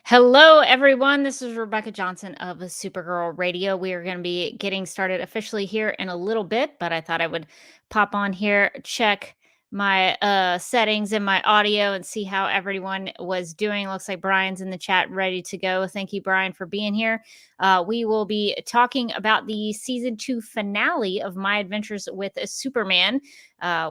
Hello, everyone. This is Rebecca Johnson of Supergirl Radio. We are going to be getting started officially here in a little bit, but I thought I would pop on here, check my settings and my audio and see how everyone was doing. Looks like Brian's in the chat ready to go. Thank you, Brian, for being here. We will be talking about the season 2 finale of My Adventures with Superman,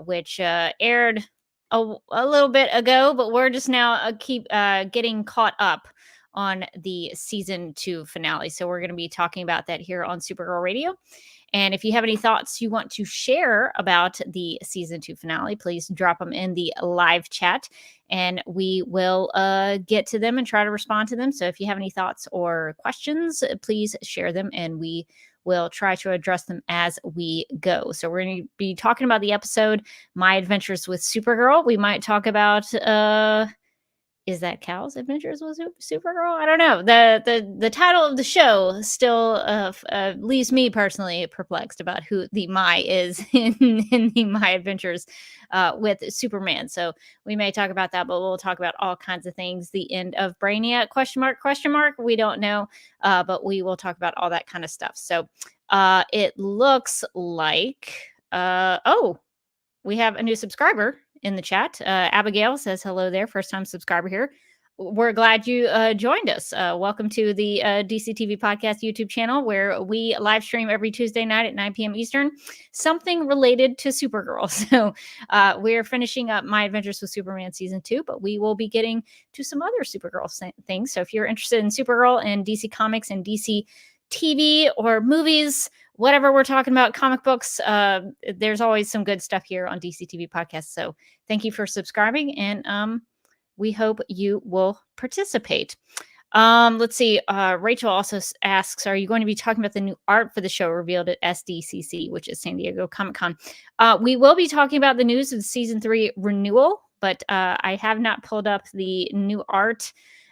which aired a little bit ago, but we're just now keep getting caught up on the season 2 finale. So we're going to be talking about that here on Supergirl Radio. And if you have any thoughts you want to share about the season 2 finale, please drop them in the live chat and we will get to them and try to respond to them. So if you have any thoughts or questions, please share them and we will try to address them as we go. So we're going to be talking about the episode My Adventures with Supergirl. We might talk about is that Cal's Adventures with Supergirl? I don't know. The title of the show still leaves me personally perplexed about who the My is in the My Adventures with Superman. So we may talk about that, but we'll talk about all kinds of things. The end of Brainiac, question mark. We don't know, but we will talk about all that kind of stuff. So it looks like, we have a new subscriber in the chat. Abigail says hello there, first time subscriber here. We're glad you joined us. Welcome to the DCTV Podcast YouTube channel, where we live stream every Tuesday night at 9 p.m. Eastern, something related to Supergirl. So we're finishing up My Adventures with Superman Season 2, but we will be getting to some other Supergirl things. So if you're interested in Supergirl and DC Comics and DC TV or movies, whatever we're talking about, comic books, there's always some good stuff here on DCTV Podcast. So thank you for subscribing, and we hope you will participate. Let's see. Rachel also asks, are you going to be talking about the new art for the show revealed at SDCC, which is San Diego Comic-Con? We will be talking about the news of the Season 3 renewal, but I have not pulled up the new art.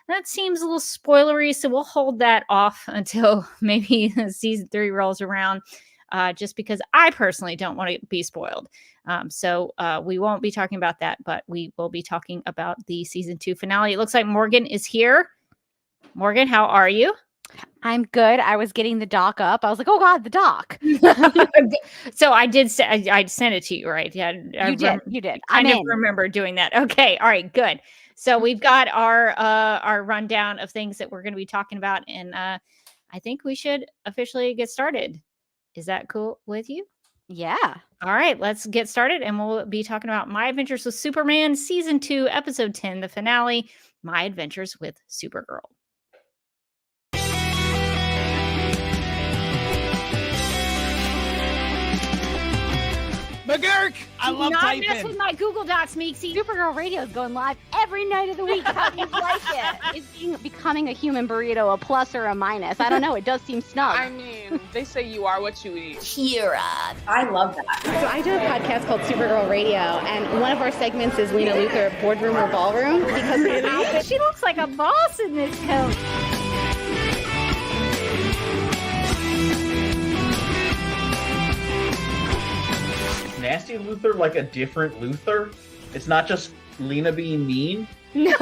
That seems a little spoilery, so we'll hold that off until maybe Season 3 rolls around, just because I personally don't want to be spoiled. So we won't be talking about that, but we will be talking about the Season 2 finale. It looks like Morgan is here. Morgan, how are you? I'm good. I was getting the doc up. I was like, oh, God, the doc. So I did say, I sent it to you, right? Yeah, You did. I never remember doing that. Okay. All right, good. So we've got our rundown of things that we're going to be talking about, and I think we should officially get started. Is that cool with you? Yeah. All right, let's get started, and we'll be talking about My Adventures with Superman, Season 2, Episode 10, the finale, My Adventures with Supergirl. McGurk! I love typing. Not mess with my Google Docs, Meeksy. Supergirl Radio is going live every night of the week. How do you like it? Is becoming a human burrito a plus or a minus? I don't know. It does seem snug. I mean, they say you are what you eat. Kira. I love that. So I do a podcast called Supergirl Radio, and one of our segments is 𝙈𝙾 𝘖𝙀 Boardroom or Ballroom, because Really? She looks like a boss in this coat. Nasty Luthor like a different Luthor? It's not just Lena being mean? No.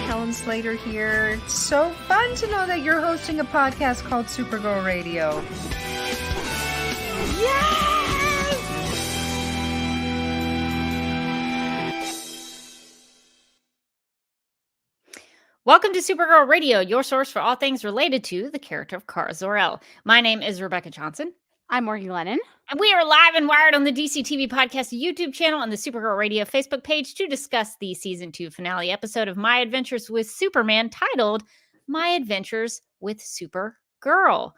Helen Slater here. It's so fun to know that you're hosting a podcast called Supergirl Radio. Welcome to Supergirl Radio, your source for all things related to the character of Kara Zor-El. My name is Rebecca Johnson. I'm Morgan Glennon. And we are live and wired on the DCTV Podcast YouTube channel and the Supergirl Radio Facebook page to discuss the Season 2 finale episode of My Adventures with Superman, titled My Adventures with Supergirl.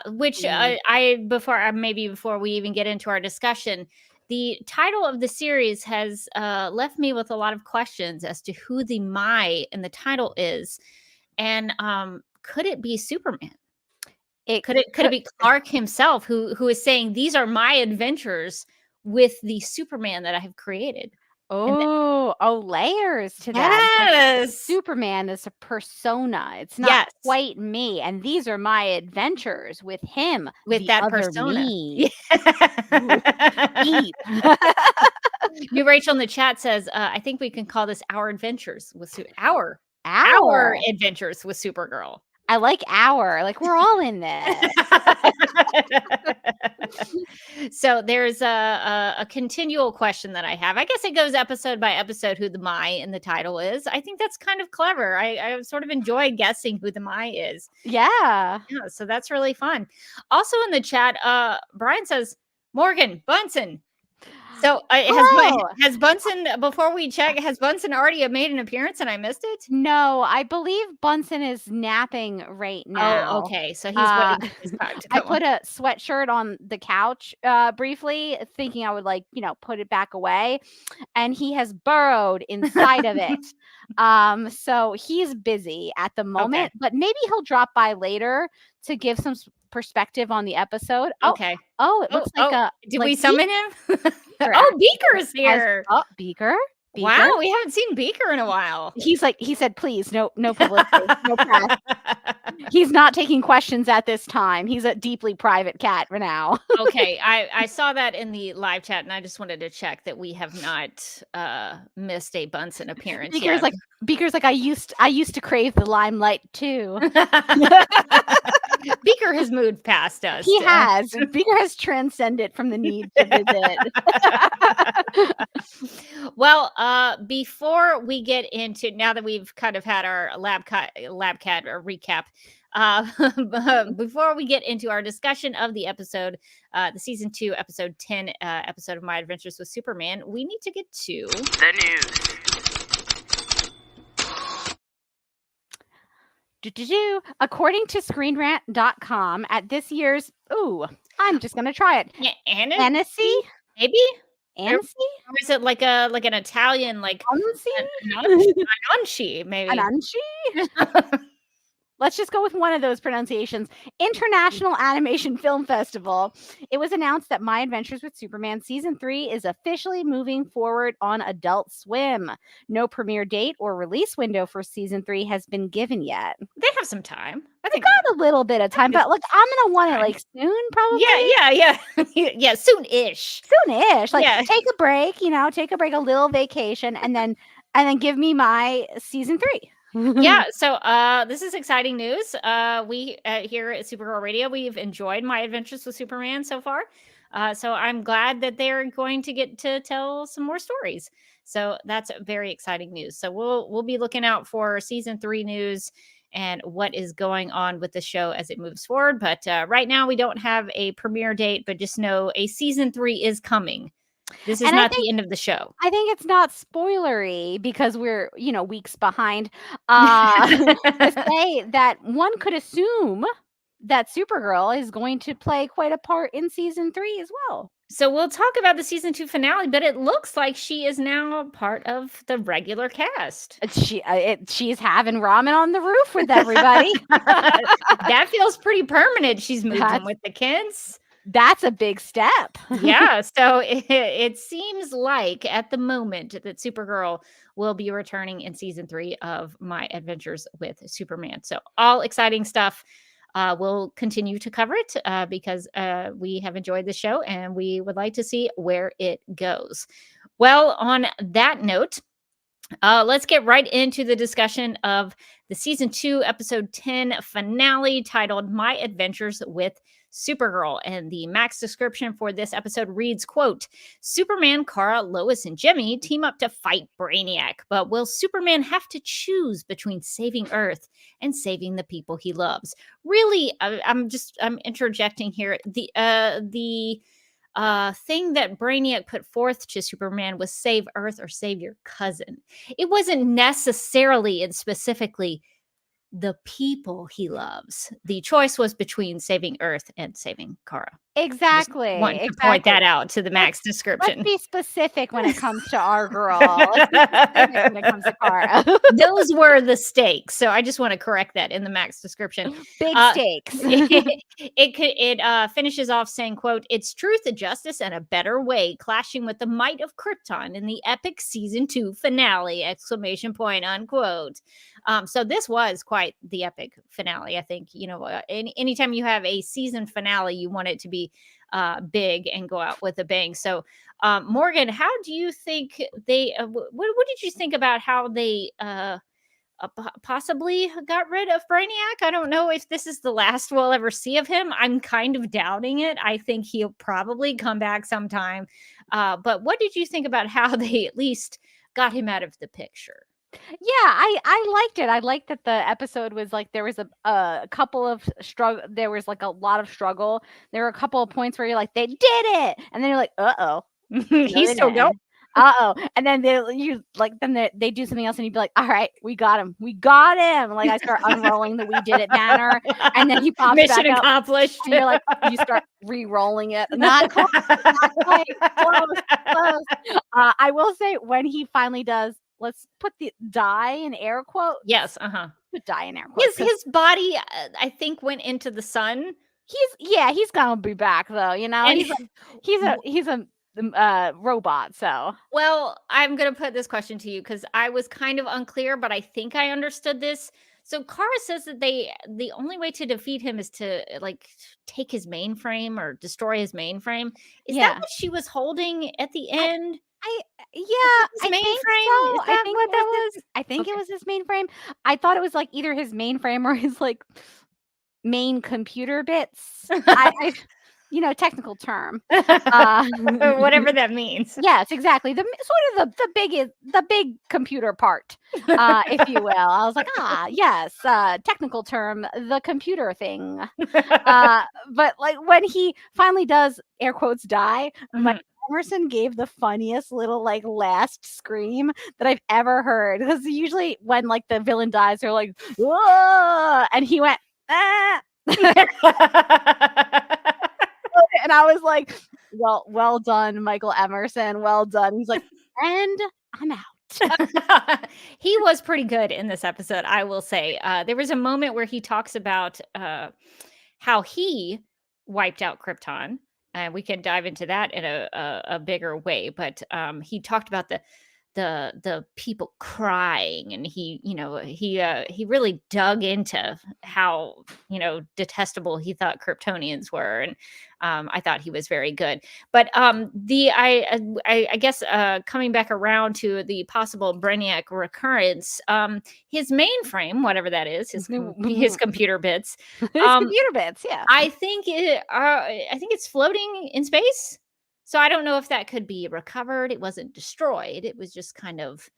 Which before we even get into our discussion, the title of the series has left me with a lot of questions as to who the My in the title is. And could it be Superman? Could it be Clark himself who is saying, these are my adventures with the Superman that I have created? Layers to that. Yes. Superman is a persona. It's not quite me. And these are my adventures with him. With that persona. Me. New Rachel in the chat says, I think we can call this Our Adventures with our Our Adventures with Supergirl. I like our. Like, we're all in this. So there's a continual question that I have. I guess it goes episode by episode who the my in the title is. I think that's kind of clever. I sort of enjoy guessing who the my is. Yeah. Yeah, so that's really fun. Also in the chat, Brian says, Morgan, Bunsen. So has Bunsen, before we check, has Bunsen already made an appearance and I missed it? No, I believe Bunsen is napping right now. Oh, okay. So he's waiting for his time to I come put a sweatshirt on the couch briefly, thinking I would put it back away. And he has burrowed inside of it. So he's busy at the moment, but maybe he'll drop by later to give some perspective on the episode. Okay. Oh, it looks did we summon him? Beaker's here. Beaker. Wow, we haven't seen Beaker in a while. He said, please, no publicity, no press. He's not taking questions at this time. He's a deeply private cat for now. Okay, I saw that in the live chat, and I just wanted to check that we have not missed a Bunsen appearance. Beaker's like, I used to crave the limelight too. Beaker has moved past us. He has. Beaker has transcended from the need to visit. Well, before we get into, now that we've kind of had our lab cat recap, before we get into our discussion of the episode, the season 2, episode 10, episode of My Adventures with Superman, we need to get to the news. According to ScreenRant.com, at this year's, I'm just gonna try it. Annecy? Maybe? Annecy? Or is it like an Italian, like Ananci, maybe? Ananci? Let's just go with one of those pronunciations. International Animation Film Festival. It was announced that My Adventures with Superman Season 3 is officially moving forward on Adult Swim. No premiere date or release window for Season 3 has been given yet. They have some time. I think got a little bit of time, but look, I'm going to want it soon, probably. Yeah. Yeah, soon-ish. Soon-ish. Take a break, take a little vacation, and then give me my Season 3. Yeah, so this is exciting news. We here at Supergirl Radio, we've enjoyed My Adventures with Superman so far. So I'm glad that they're going to get to tell some more stories. So that's very exciting news. So we'll be looking out for season 3 news and what is going on with the show as it moves forward. But right now we don't have a premiere date, but just know a season 3 is coming. This is not the end of the show. I think it's not spoilery because we're, weeks behind. To say that one could assume that Supergirl is going to play quite a part in season 3 as well. So we'll talk about the season 2 finale, but it looks like she is now part of the regular cast. She's having ramen on the roof with everybody. That feels pretty permanent. She's moving with the kids. That's a big step. Yeah. So it seems like at the moment that Supergirl will be returning in season 3 of My Adventures with Superman. So all exciting stuff. We'll continue to cover it because we have enjoyed the show and we would like to see where it goes. Well, on that note, let's get right into the discussion of the season 2, episode 10 finale titled My Adventures with Supergirl. And the max description for this episode reads, quote, Superman, Kara, Lois, and Jimmy team up to fight Brainiac, but will Superman have to choose between saving Earth and saving the people he loves? Really, I'm interjecting here. The thing that Brainiac put forth to Superman was save Earth or save your cousin. It wasn't necessarily and specifically the people he loves. The choice was between saving Earth and saving Kara. Exactly. Want to point that out to the max description. Let's be specific when it comes to our girl. Let's be specific when it comes to Kara. Those were the stakes. So I just want to correct that in the max description. Big stakes. It finishes off saying, quote, it's truth, a justice, and a better way, clashing with the might of Krypton in the epic season 2 finale, exclamation point, unquote. So this was quite the epic finale. I think, anytime you have a season finale, you want it to be big and go out with a bang. So, Morgan, how do you think they? What did you think about how they possibly got rid of Brainiac. I don't know if this is the last we'll ever see of him. I'm kind of doubting it. I think he'll probably come back sometime. But what did you think about how they at least got him out of the picture? Yeah, I liked it. I liked that the episode was like there was a couple of struggle. There was like a lot of struggle. There were a couple of points where you're like, they did it, and then you're like, uh-oh. He's still going. And then they do something else, and you'd be like, all right, we got him. Like I start unrolling the "We Did It" banner, and then he pops Mission back accomplished. up, and you're like, you start re-rolling it. Not quite, not quite. Close. I will say when he finally does, let's put the "die" in air quote. Yes, Put "die" in air quotes. His body, I think, went into the sun. He's gonna be back though. You know, And he's a robot. So well, I'm gonna put this question to you because I was kind of unclear, but I think I understood this. So Kara says that the only way to defeat him is to like take his mainframe or destroy his mainframe. Is that what she was holding at the end? I His think mainframe? so. Is that what that was? I think Okay. it was his mainframe. I thought it was like either his mainframe or his like main computer bits. Technical term. Whatever that means. Yes, exactly. The sort of the big computer part, if you will. I was like, yes, technical term, the computer thing. But like when he finally does air quotes die, my Emerson gave the funniest little like last scream that I've ever heard. Because usually when like the villain dies, they're like, whoa, and he went, ah. And I was like, well done, Michael Emerson. Well done. He's like, and I'm out. He was pretty good in this episode, I will say. There was a moment where he talks about how he wiped out Krypton. And we can dive into that in a bigger way. But he talked about the people crying, and he really dug into how detestable he thought Kryptonians were, and I thought he was very good. But I guess coming back around to the possible Brainiac recurrence, his mainframe, whatever that is, his computer bits, Computer bits, yeah. I think it's floating in space. So I don't know if that could be recovered. It wasn't destroyed. It was just kind of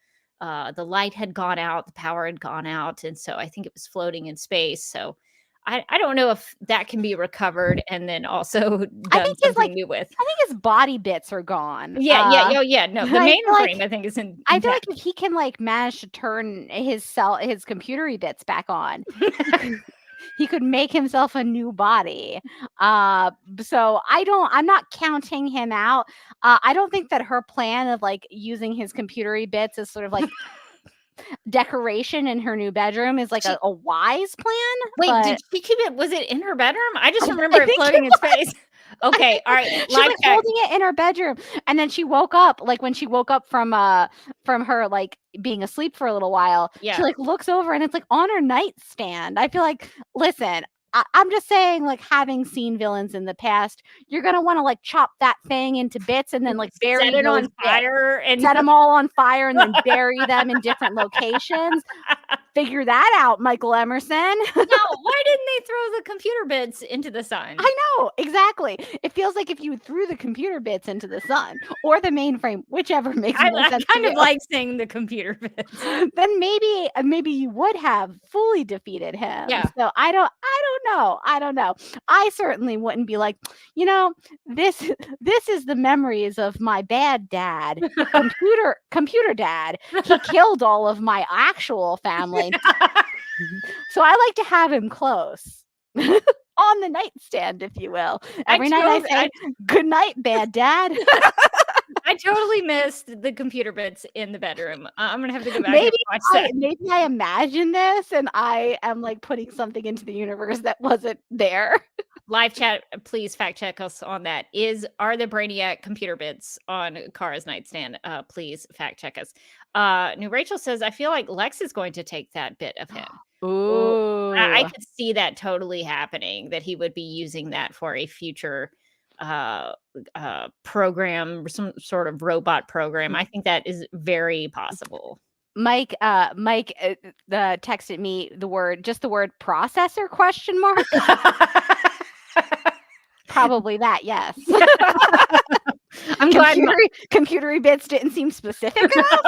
the light had gone out, the power had gone out, and so I think it was floating in space. So I don't know if that can be recovered and then also done something new with. I think his body bits are gone. Yeah. No, the mainframe I think is in. I feel like if he can like manage to turn his computery bits back on, he could make himself a new body. So I'm not counting him out. I don't think that her plan of like using his computery bits as sort of like decoration in her new bedroom is like a wise plan. Wait, did she keep it? Was it in her bedroom? I just remember it floating in space. Okay, all right. She was holding it in her bedroom, and then she woke up. Like when she woke up from her like being asleep for a little while, she like looks over and it's like on her nightstand. I feel like, listen, I'm just saying, like having seen villains in the past, you're gonna want to like chop that thing into bits and then like bury set it on fire and set them all on fire and then bury them in different locations. Figure that out, Michael Emerson. No, why didn't they throw the computer bits into the sun? I know, exactly. It feels like if you threw the computer bits into the sun or the mainframe, whichever makes more sense. I kind of like saying the computer bits. Then maybe you would have fully defeated him. Yeah. So I don't know. I certainly wouldn't be like, this is the memories of my bad dad, computer dad. He killed all of my actual family. So I like to have him close on the nightstand, if you will. Every night I say, good night, bad dad. I totally missed the computer bits in the bedroom. I'm going to have to go back and watch that. Maybe I imagine this and I am like putting something into the universe that wasn't there. Live chat, please fact check us on that. Are the Brainiac computer bits on Kara's nightstand? Please fact check us. New Rachel says, I feel like Lex is going to take that bit of him. Ooh. I could see that totally happening, that he would be using that for a future program, some sort of robot program. I think that is very possible. Mike texted me the word processor question mark. Probably that, yes. I'm glad Computery bits didn't seem specific enough.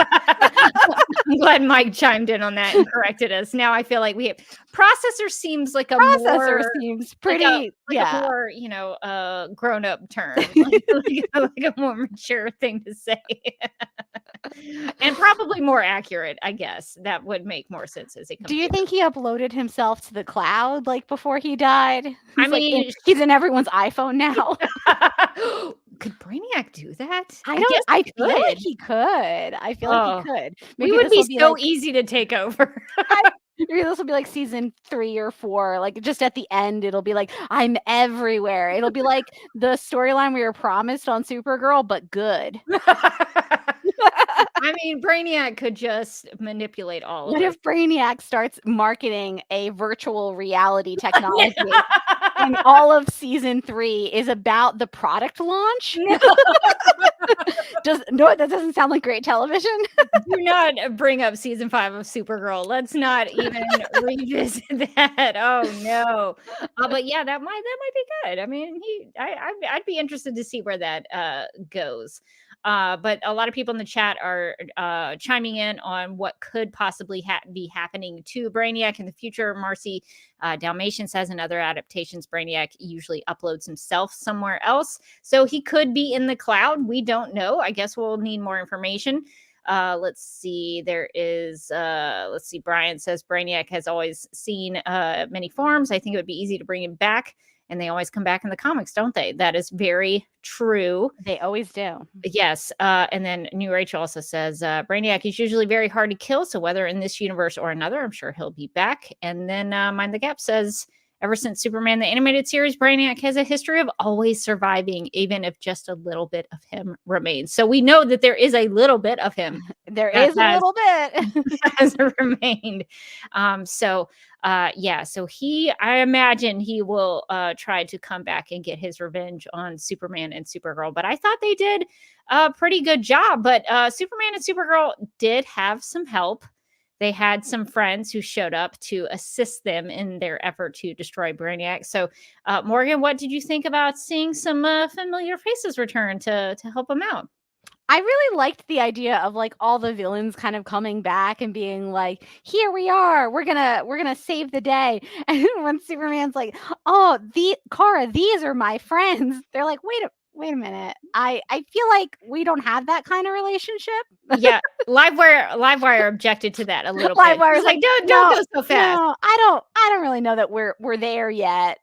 I'm glad Mike chimed in on that and corrected us. Now I feel like processor seems like a seems pretty a more, grown up term, like a more mature thing to say. And probably more accurate, I guess. That would make more sense as it comes. Do you think he uploaded himself to the cloud like before he died? I mean, he's in everyone's iPhone now. Could Brainiac do that? I feel like he could. I feel like he could. Maybe it would be so easy to take over. Maybe this will be like season 3 or 4. Like just at the end, it'll be like, I'm everywhere. It'll be like the storyline we were promised on Supergirl, but good. I mean, Brainiac could just manipulate all of it. What if Brainiac starts marketing a virtual reality technology and all of season 3 is about the product launch? No. That doesn't sound like great television. Do not bring up season 5 of Supergirl. Let's not even revisit that. Oh no. But yeah, that might be good. I mean, I'd be interested to see where that goes. But a lot of people in the chat are chiming in on what could possibly be happening to Brainiac in the future. Marcy Dalmatian says in other adaptations, Brainiac usually uploads himself somewhere else. So he could be in the cloud. We don't know. I guess we'll need more information. Let's see. There is, Brian says Brainiac has always seen many forms. I think it would be easy to bring him back. And they always come back in the comics, don't they? That is very true. They always do. Yes. And then New Rachel also says, Brainiac is usually very hard to kill. So whether in this universe or another, I'm sure he'll be back. And then Mind the Gap says, ever since Superman, the animated series, Brainiac has a history of always surviving, even if just a little bit of him remains. So we know that there is a little bit of him. There is a little bit has remained. So I imagine he will try to come back and get his revenge on Superman and Supergirl. But I thought they did a pretty good job. But Superman and Supergirl did have some help. They had some friends who showed up to assist them in their effort to destroy Brainiac. So, Morgan, what did you think about seeing some familiar faces return to help them out? I really liked the idea of like all the villains kind of coming back and being like, here we are, we're gonna save the day. And when Superman's like, oh, Kara, these are my friends, they're like, wait a minute. I feel like we don't have that kind of relationship. Yeah. Livewire objected to that a little bit. Livewire's like, don't go so fast. No, I don't really know that we're there yet.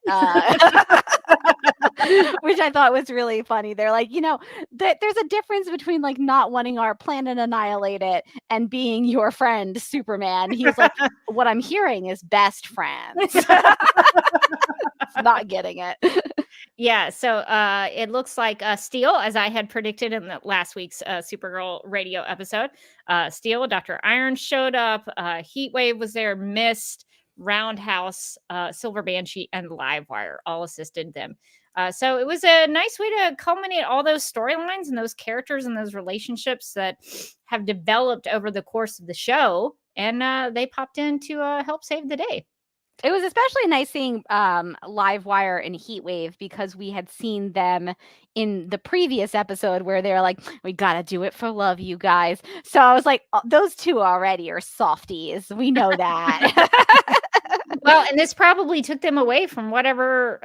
Which I thought was really funny. They're like, there's a difference between like not wanting our planet annihilated and being your friend, Superman. He's like, what I'm hearing is best friends. Not getting it. Yeah, so it looks like Steel, as I had predicted in the last week's Supergirl radio episode. Steel, Dr. Iron showed up. Heatwave was there. Mist, Roundhouse, Silver Banshee, and Livewire all assisted them. So it was a nice way to culminate all those storylines and those characters and those relationships that have developed over the course of the show. And they popped in to help save the day. It was especially nice seeing Livewire and Heatwave because we had seen them in the previous episode where they're like, we gotta do it for love, you guys. So I was like, those two already are softies. We know that. Well, and this probably took them away from whatever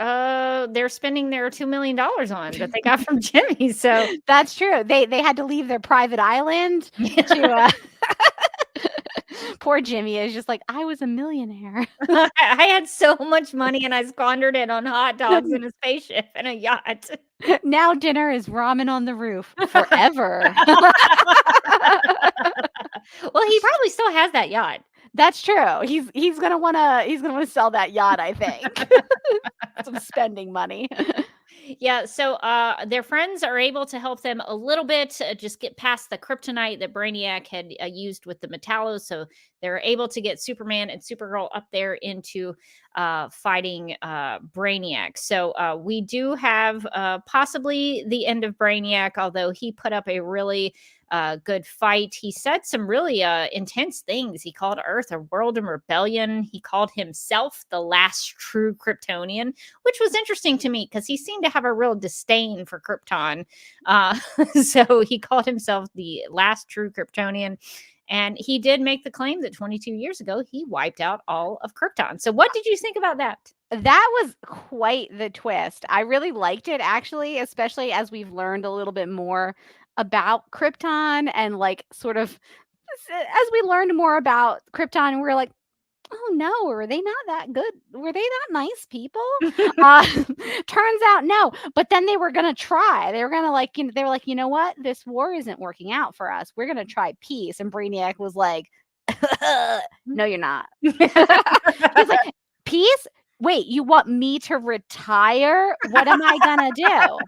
they're spending their $2 million on that they got from Jimmy. So that's true. They had to leave their private island to poor Jimmy is just like, I was a millionaire. I had so much money and I squandered it on hot dogs and a spaceship and a yacht. Now dinner is ramen on the roof forever. Well, he probably still has that yacht. That's true. He's gonna wanna sell that yacht, I think. Some spending money. Yeah, so their friends are able to help them a little bit, just get past the kryptonite that Brainiac had used with the Metallos. So they're able to get Superman and Supergirl up there into fighting Brainiac. So we do have possibly the end of Brainiac, although he put up a really good fight. He said some really intense things. He called Earth a world in rebellion. He called himself the last true Kryptonian, which was interesting to me because he seemed to have a real disdain for Krypton. So he called himself the last true Kryptonian. And he did make the claim that 22 years ago, he wiped out all of Krypton. So what did you think about that? That was quite the twist. I really liked it, actually, especially as we've learned a little bit more about Krypton and like sort of as we learned more about Krypton, we were like, oh no, were they not that good? Were they not nice people? Turns out no. But then they were gonna try. They were gonna they were like, you know what? This war isn't working out for us. We're gonna try peace. And Brainiac was like, no, you're not. He's like, peace? Wait, you want me to retire? What am I gonna do?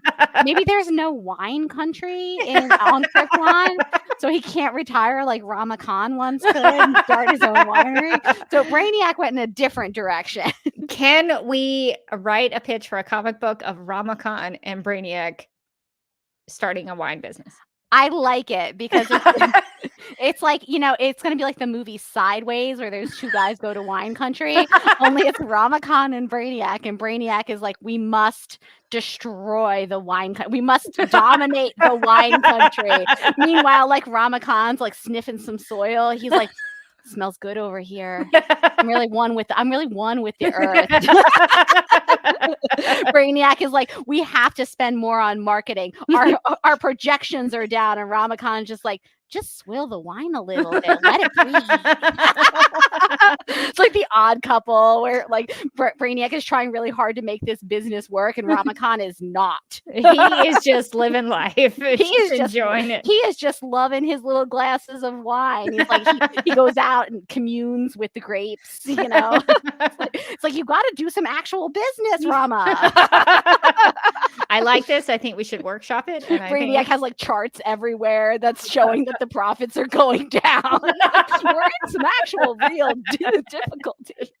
Maybe there's no wine country on Krypton, so he can't retire like Rama Khan once could and start his own winery. So Brainiac went in a different direction. Can we write a pitch for a comic book of Rama Khan and Brainiac starting a wine business? I like it because it's like, it's going to be like the movie Sideways where those two guys go to wine country, only it's Rama Khan and Brainiac is like, we must destroy the wine country. We must dominate the wine country. Meanwhile, like Rama Khan's like sniffing some soil. He's like, smells good over here. I'm really one with the earth. Brainiac is like, we have to spend more on marketing. Our projections are down, and Ramakan's just like, just swill the wine a little bit, let it breathe. It's like the Odd Couple where like Brainiac is trying really hard to make this business work, and Ramakan is not. He is just living life. He is just enjoying it. He is just loving his little glasses of wine. He's like he goes out and communes with the grapes. It's like you got to do some actual business, Rama. I like this. I think we should workshop it. And Brainiac has like charts everywhere that's showing that the profits are going down. We're in some actual real difficulty.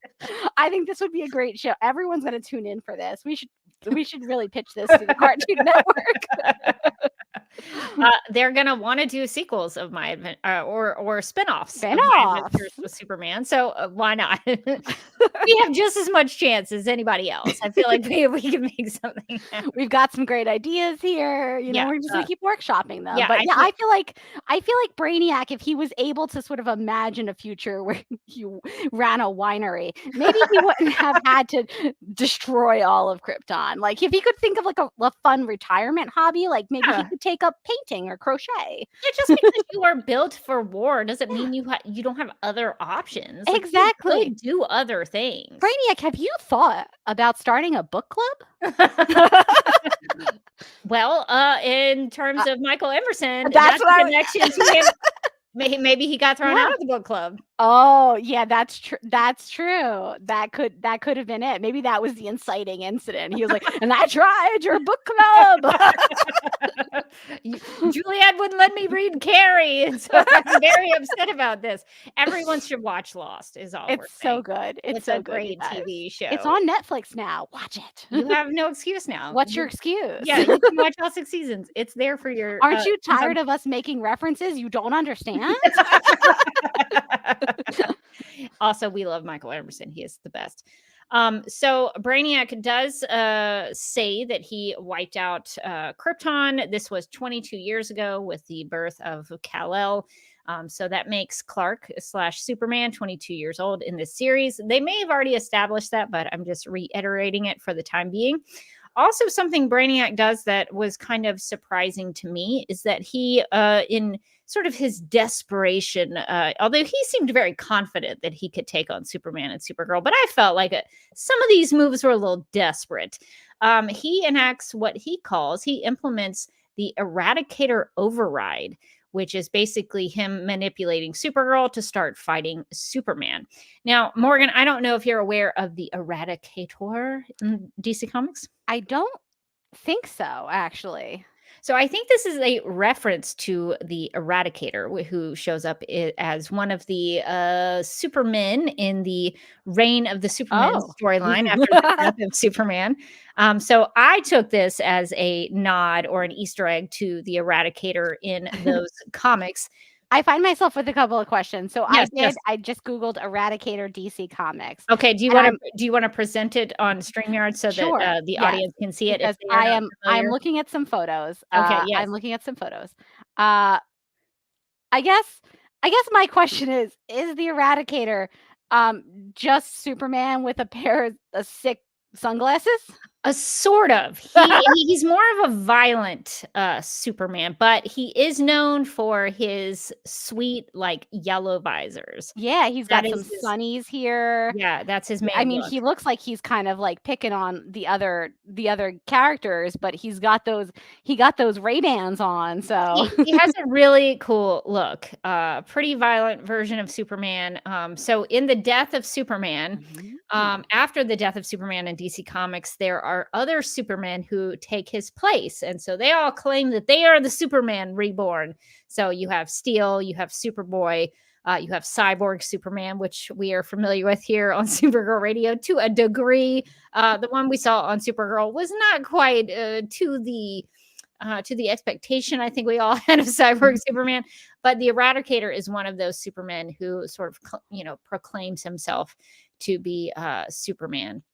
I think this would be a great show. Everyone's going to tune in for this. We should really pitch this to the Cartoon Network. They're gonna want to do sequels of my or spin-offs of My Adventures with Superman. So why not? We have just as much chance as anybody else. I feel like we can make something happen. We've got some great ideas here. We're just gonna keep workshopping them. Yeah, but I feel like Brainiac, if he was able to sort of imagine a future where you ran a winery, maybe he wouldn't have had to destroy all of Krypton. Like if he could think of like a fun retirement hobby, like maybe he could take up painting or crochet. Just because you are built for war doesn't mean you don't have other options. Like, exactly. You could do other things. Brainiac, have you thought about starting a book club? Well, in terms of Michael Emerson, that's a connection to him. Maybe he got thrown out of the book club. Oh, yeah, that's true. That could have been it. Maybe that was the inciting incident. He was like, and I tried your book club. Juliet wouldn't let me read Carrie. And so I'm very upset about this. Everyone should watch Lost, is all it's so good. It's so a great TV show. It's on Netflix now. Watch it. You have no excuse now. What's your excuse? Yeah, you can watch all 6 seasons. It's there for your... Aren't you tired of us making references you don't understand? Also, we love Michael Emerson. He is the best. So Brainiac does say that he wiped out Krypton. This was 22 years ago with the birth of Kal-El. So that makes Clark / Superman 22 years old in this series. They may have already established that, but I'm just reiterating it for the time being. Also, something Brainiac does that was kind of surprising to me is that he, in sort of his desperation, although he seemed very confident that he could take on Superman and Supergirl, but I felt like some of these moves were a little desperate. He enacts what he implements the Eradicator Override, which is basically him manipulating Supergirl to start fighting Superman. Now, Morgan, I don't know if you're aware of the Eradicator in DC Comics. I don't think so, actually. So I think this is a reference to the Eradicator, who shows up as one of the Supermen in the Reign of the Supermen Oh. storyline after the death of Superman. So I took this as a nod or an Easter egg to the Eradicator in those comics. I find myself with a couple of questions. So Yes, yes. I just Googled Eradicator DC Comics. Okay, do you And want to present it on StreamYard so Sure, that the yes, audience can see it if because they are not I am familiar? looking at some photos. Okay, yes. I'm looking at some photos. I guess my question is the Eradicator just Superman with a pair of sick sunglasses? Sort of. He's more of a violent Superman, but he is known for his sweet, like, yellow visors. Yeah, he's got That some is his sunnies here. Yeah, that's his main I mean, look. he looks like he's kind of like picking on the other characters, but he got those Ray-Bans on, so He has a really cool look. Pretty violent version of Superman. So in the death of Superman, after the death of Superman in DC Comics, there are other Supermen who take his place. And so they all claim that they are the Superman reborn. So you have Steel, you have Superboy, you have Cyborg Superman, which we are familiar with here on Supergirl Radio to a degree. The one we saw on Supergirl was not quite to the expectation I think we all had of Cyborg Superman, but the Eradicator is one of those Supermen who sort of proclaims himself to be Superman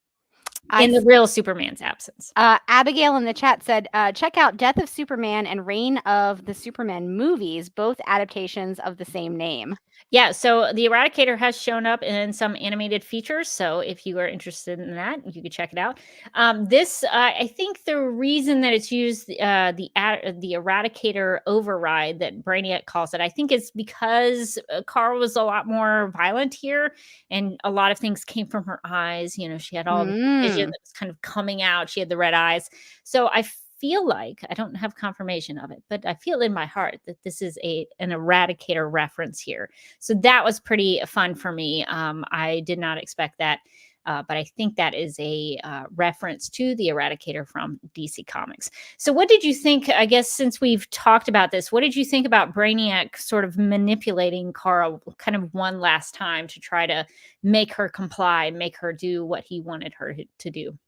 in the real Superman's absence. Abigail in the chat said, check out Death of Superman and Reign of the Supermen movies, both adaptations of the same name. Yeah, so the Eradicator has shown up in some animated features. So if you are interested in that, you can check it out. I think the reason that it's used the Eradicator override that Brainiac calls it, I think it's because Carl was a lot more violent here, and a lot of things came from her eyes. You know, she had all the vision that was kind of coming out. She had the red eyes. So I feel like, I don't have confirmation of it, but I feel in my heart that this is an Eradicator reference here. So that was pretty fun for me. I did not expect that, but I think that is a reference to the Eradicator from DC Comics. So what did you think, I guess, since we've talked about this, what did you think about Brainiac sort of manipulating Kara kind of one last time to try to make her comply, make her do what he wanted her to do?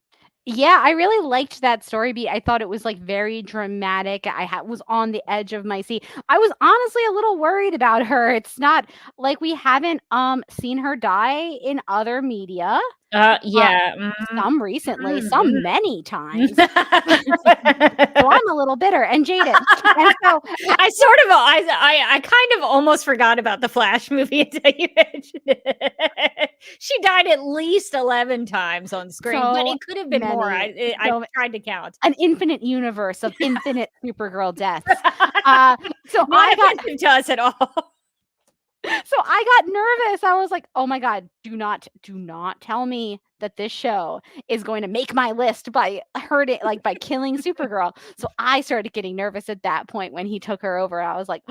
Yeah, I really liked that story beat. I thought it was like very dramatic. Was on the edge of my seat. I was honestly a little worried about her. It's not like we haven't seen her die in other media. Yeah. Some recently, some many times. So I'm a little bitter and jaded. And so I kind of almost forgot about the Flash movie until you mentioned it. She died at least 11 times on screen, but it could have been more. I tried to count. An infinite universe of infinite Supergirl deaths. So not offensive to us at all. So I got nervous. I was like, "Oh my God, do not tell me that this show is going to make my list by killing Supergirl." So I started getting nervous at that point when he took her over. I was like,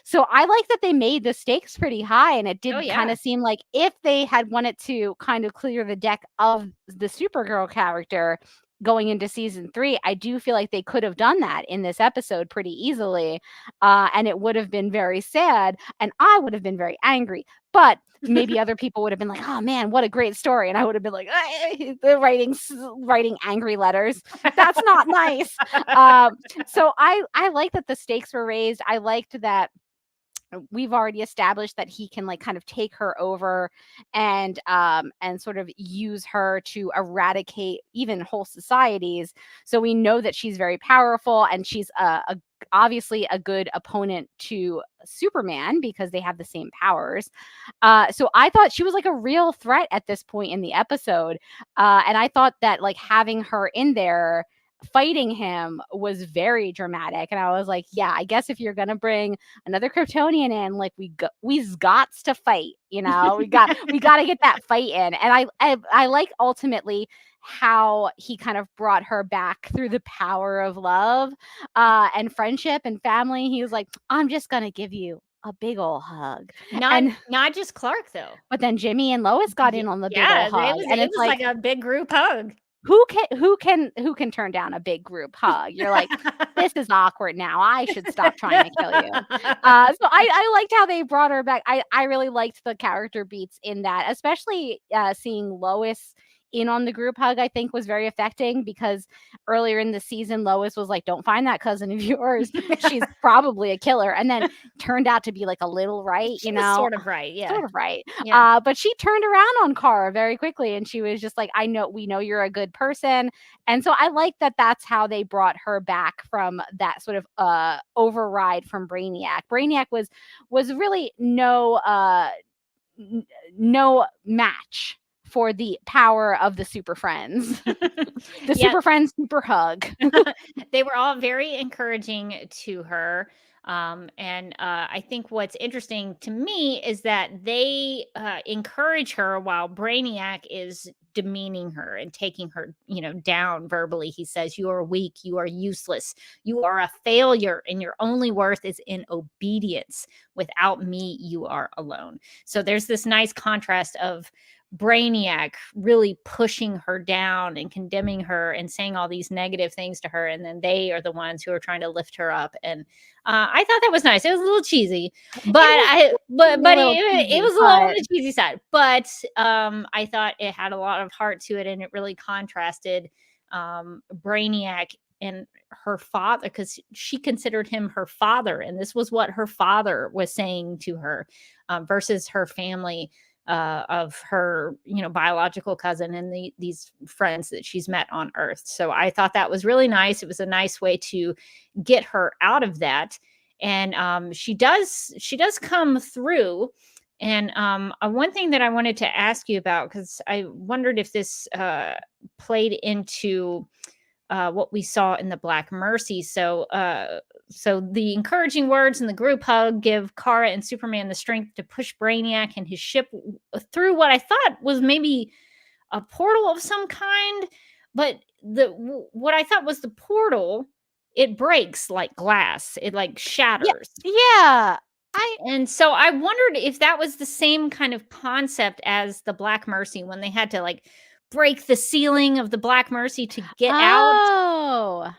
so I like that they made the stakes pretty high, and it did kind of seem like if they had wanted to kind of clear the deck of the Supergirl character going into season 3, I do feel like they could have done that in this episode pretty easily. And it would have been very sad, and I would have been very angry. But maybe other people would have been like, "Oh man, what a great story." And I would have been like, they're writing angry letters. That's not nice. So I like that the stakes were raised. I liked that we've already established that he can kind of take her over and sort of use her to eradicate even whole societies. So we know that she's very powerful, and she's obviously a good opponent to Superman because they have the same powers. So I thought she was like a real threat at this point in the episode. And I thought that having her in there fighting him was very dramatic, and I was like, yeah, I guess if you're gonna bring another Kryptonian in, we've got to fight, we got to get that fight in. And I like ultimately how he kind of brought her back through the power of love and friendship and family. He was like, "I'm just gonna give you a big old hug." Not just Clark though, but then Jimmy and Lois got in on the big old hug, it was like a big group hug. who can turn down a big group hug? You're like, this is awkward now. I should stop trying to kill you. So I liked how they brought her back. I really liked the character beats in that, especially seeing Lois in on the group hug. I think was very affecting because earlier in the season, Lois was like, "Don't find that cousin of yours. She's probably a killer," and then turned out to be like a little right. She was sort of right. Yeah. Sort of right. Yeah. But she turned around on Kara very quickly, and she was just like, we know you're a good person. And so I like that that's how they brought her back from that sort of override from Brainiac. Brainiac was really no match for the power of the Super Friends. The Super Friends super hug. They were all very encouraging to her. And I think what's interesting to me is that they encourage her while Brainiac is demeaning her and taking her, down verbally. He says, "You are weak, you are useless, you are a failure, and your only worth is in obedience. Without me, you are alone." So there's this nice contrast of Brainiac really pushing her down and condemning her and saying all these negative things to her, and then they are the ones who are trying to lift her up. And I thought that was nice. It was a little cheesy, but it was a little on the cheesy side. But I thought it had a lot of heart to it, and it really contrasted Brainiac and her father, because she considered him her father, and this was what her father was saying to her, versus her family. Of her, biological cousin and these friends that she's met on Earth. So I thought that was really nice. It was a nice way to get her out of that. And she does come through. And one thing that I wanted to ask you about, because I wondered if this played into what we saw in the Black Mercy. So the encouraging words and the group hug give Kara and Superman the strength to push Brainiac and his ship through what I thought was maybe a portal of some kind. But what I thought was the portal, it breaks like glass. It like shatters. Yeah. And so I wondered if that was the same kind of concept as the Black Mercy, when they had to like break the ceiling of the Black Mercy to get out. Oh,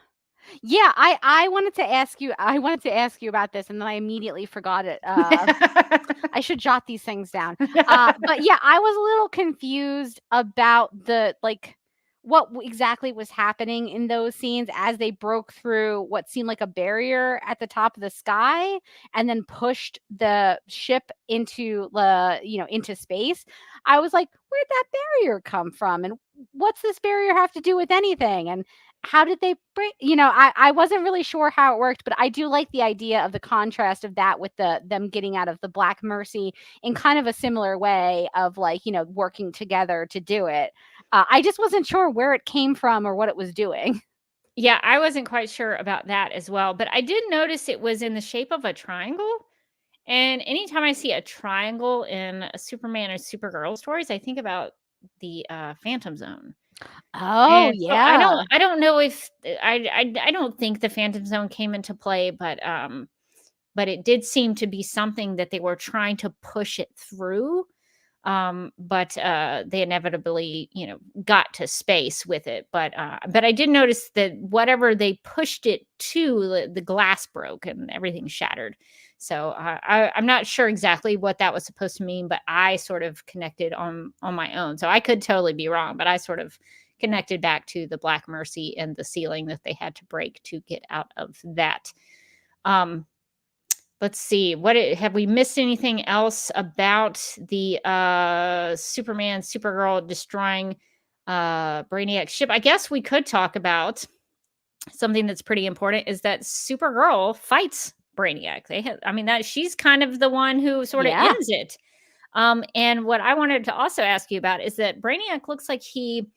yeah. I wanted to ask you. I wanted to ask you about this, and then I immediately forgot it. I should jot these things down. But yeah, I was a little confused about what exactly was happening in those scenes as they broke through what seemed like a barrier at the top of the sky and then pushed the ship into into space. I was like, where'd that barrier come from? And what's this barrier have to do with anything? And how did they break? I wasn't really sure how it worked, but I do like the idea of the contrast of that with them getting out of the Black Mercy in kind of a similar way of working together to do it. I just wasn't sure where it came from or what it was doing. Yeah, I wasn't quite sure about that as well, but I did notice it was in the shape of a triangle. And anytime I see a triangle in a Superman or Supergirl stories, I think about the Phantom Zone. Oh, And so yeah. I don't know if I don't think the Phantom Zone came into play, but it did seem to be something that they were trying to push it through. But they inevitably, got to space with it. But I did notice that whatever they pushed it to, the glass broke and everything shattered. So I'm not sure exactly what that was supposed to mean, but I sort of connected on my own. So I could totally be wrong, but I sort of connected back to the Black Mercy and the ceiling that they had to break to get out of that. Let's see. Have we missed anything else about the Superman, Supergirl destroying Brainiac's ship? I guess we could talk about something that's pretty important, is that Supergirl fights Brainiac. That she's kind of the one who sort of ends it. And what I wanted to also ask you about is that Brainiac looks like he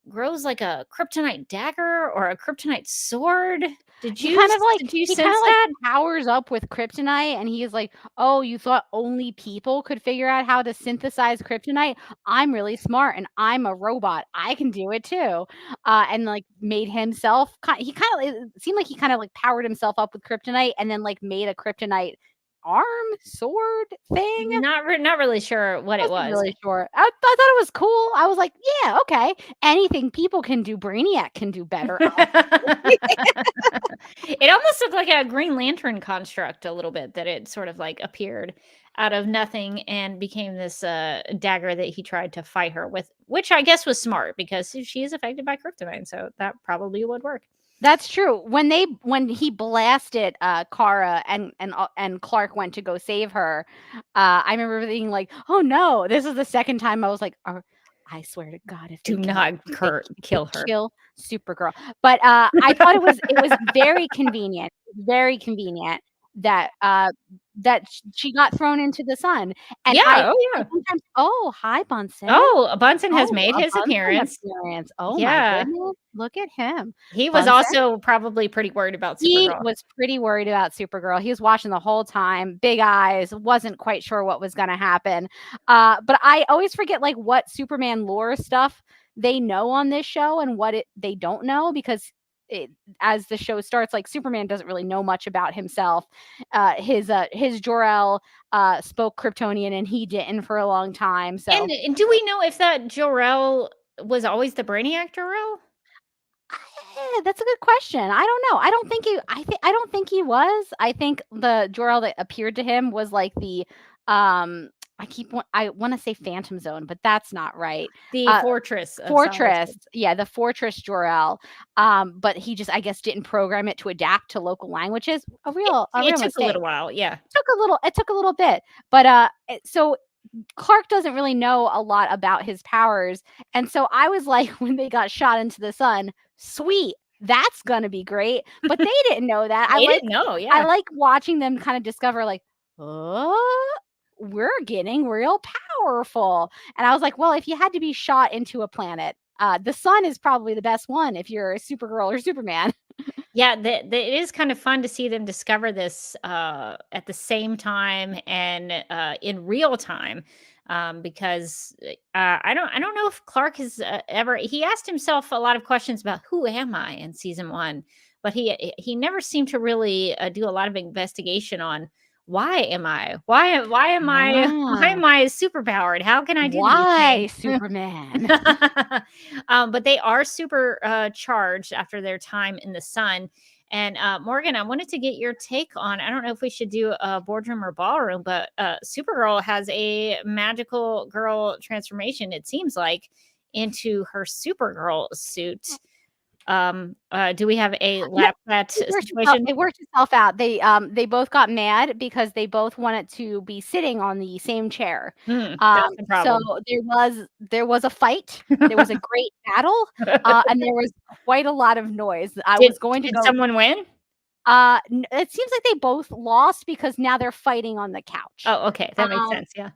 grows like a kryptonite dagger or a kryptonite sword. Did you sense that? Powers up with kryptonite, and he's like, "Oh, you thought only people could figure out how to synthesize kryptonite? I'm really smart, and I'm a robot. I can do it too." And made himself. It seemed like he kind of powered himself up with kryptonite, and then made a kryptonite arm sword thing. Not really sure what it Wasn't was. really sure. I thought it was cool. I was like, yeah, okay. Anything people can do, Brainiac can do better. It almost looked like a Green Lantern construct a little bit, that it sort of like appeared out of nothing and became this dagger that he tried to fight her with, which I guess was smart because she is affected by kryptonite, so that probably would work. That's true. When he blasted Kara and Clark went to go save her, I remember being like, "Oh no!" This is the second time I was like, "I swear to God, if Do they not kill her, kill Supergirl." But I thought it was very convenient that she got thrown into the sun. And yeah. sometimes, hi Bunsen. Bunsen has made a his Bunsen appearance. Oh Yeah. my goodness, look at him. He was Bunsen? also probably pretty worried about He Supergirl. was pretty worried about Supergirl. He was watching the whole time, big eyes, wasn't quite sure what was going to happen. But I always forget like what Superman lore stuff they know on this show and what they don't know, because as the show starts, like Superman doesn't really know much about himself. His Jor-El spoke Kryptonian and he didn't for a long time. So And do we know if that Jor-El was always the Brainiac Jor-El? That's a good question. I don't know. I don't think he was. I think the Jor-El that appeared to him was like the I want to say Phantom Zone, but that's not right. The Fortress. Yeah, the Fortress Jor-El. But he just, I guess, didn't program it to adapt to local languages. It took a little while. Yeah, it took a little bit. But so Clark doesn't really know a lot about his powers, and so I was like, when they got shot into the sun, sweet. That's gonna be great, but they didn't know that. didn't know. Yeah, I like watching them kind of discover, like, we're getting real powerful. And I was like, well, if you had to be shot into a planet, the sun is probably the best one if you're a Supergirl or Superman. Yeah, it is kind of fun to see them discover this at the same time and in real time, because I don't know if Clark has ever. He asked himself a lot of questions about who am I in season 1, but he never seemed to really do a lot of investigation on why am I superpowered? How can I do why Superman? But they are super charged after their time in the sun. And Morgan, I wanted to get your take on, I don't know if we should do a boardroom or ballroom, but Supergirl has a magical girl transformation, it seems like, into her Supergirl suit. Do we have a lap that situation? It worked itself out. They both got mad because they both wanted to be sitting on the same chair. That's the problem. So there was a fight. There was a great battle, and there was quite a lot of noise. Did someone win? It seems like they both lost because now they're fighting on the couch. Oh, okay, that makes sense. Yeah.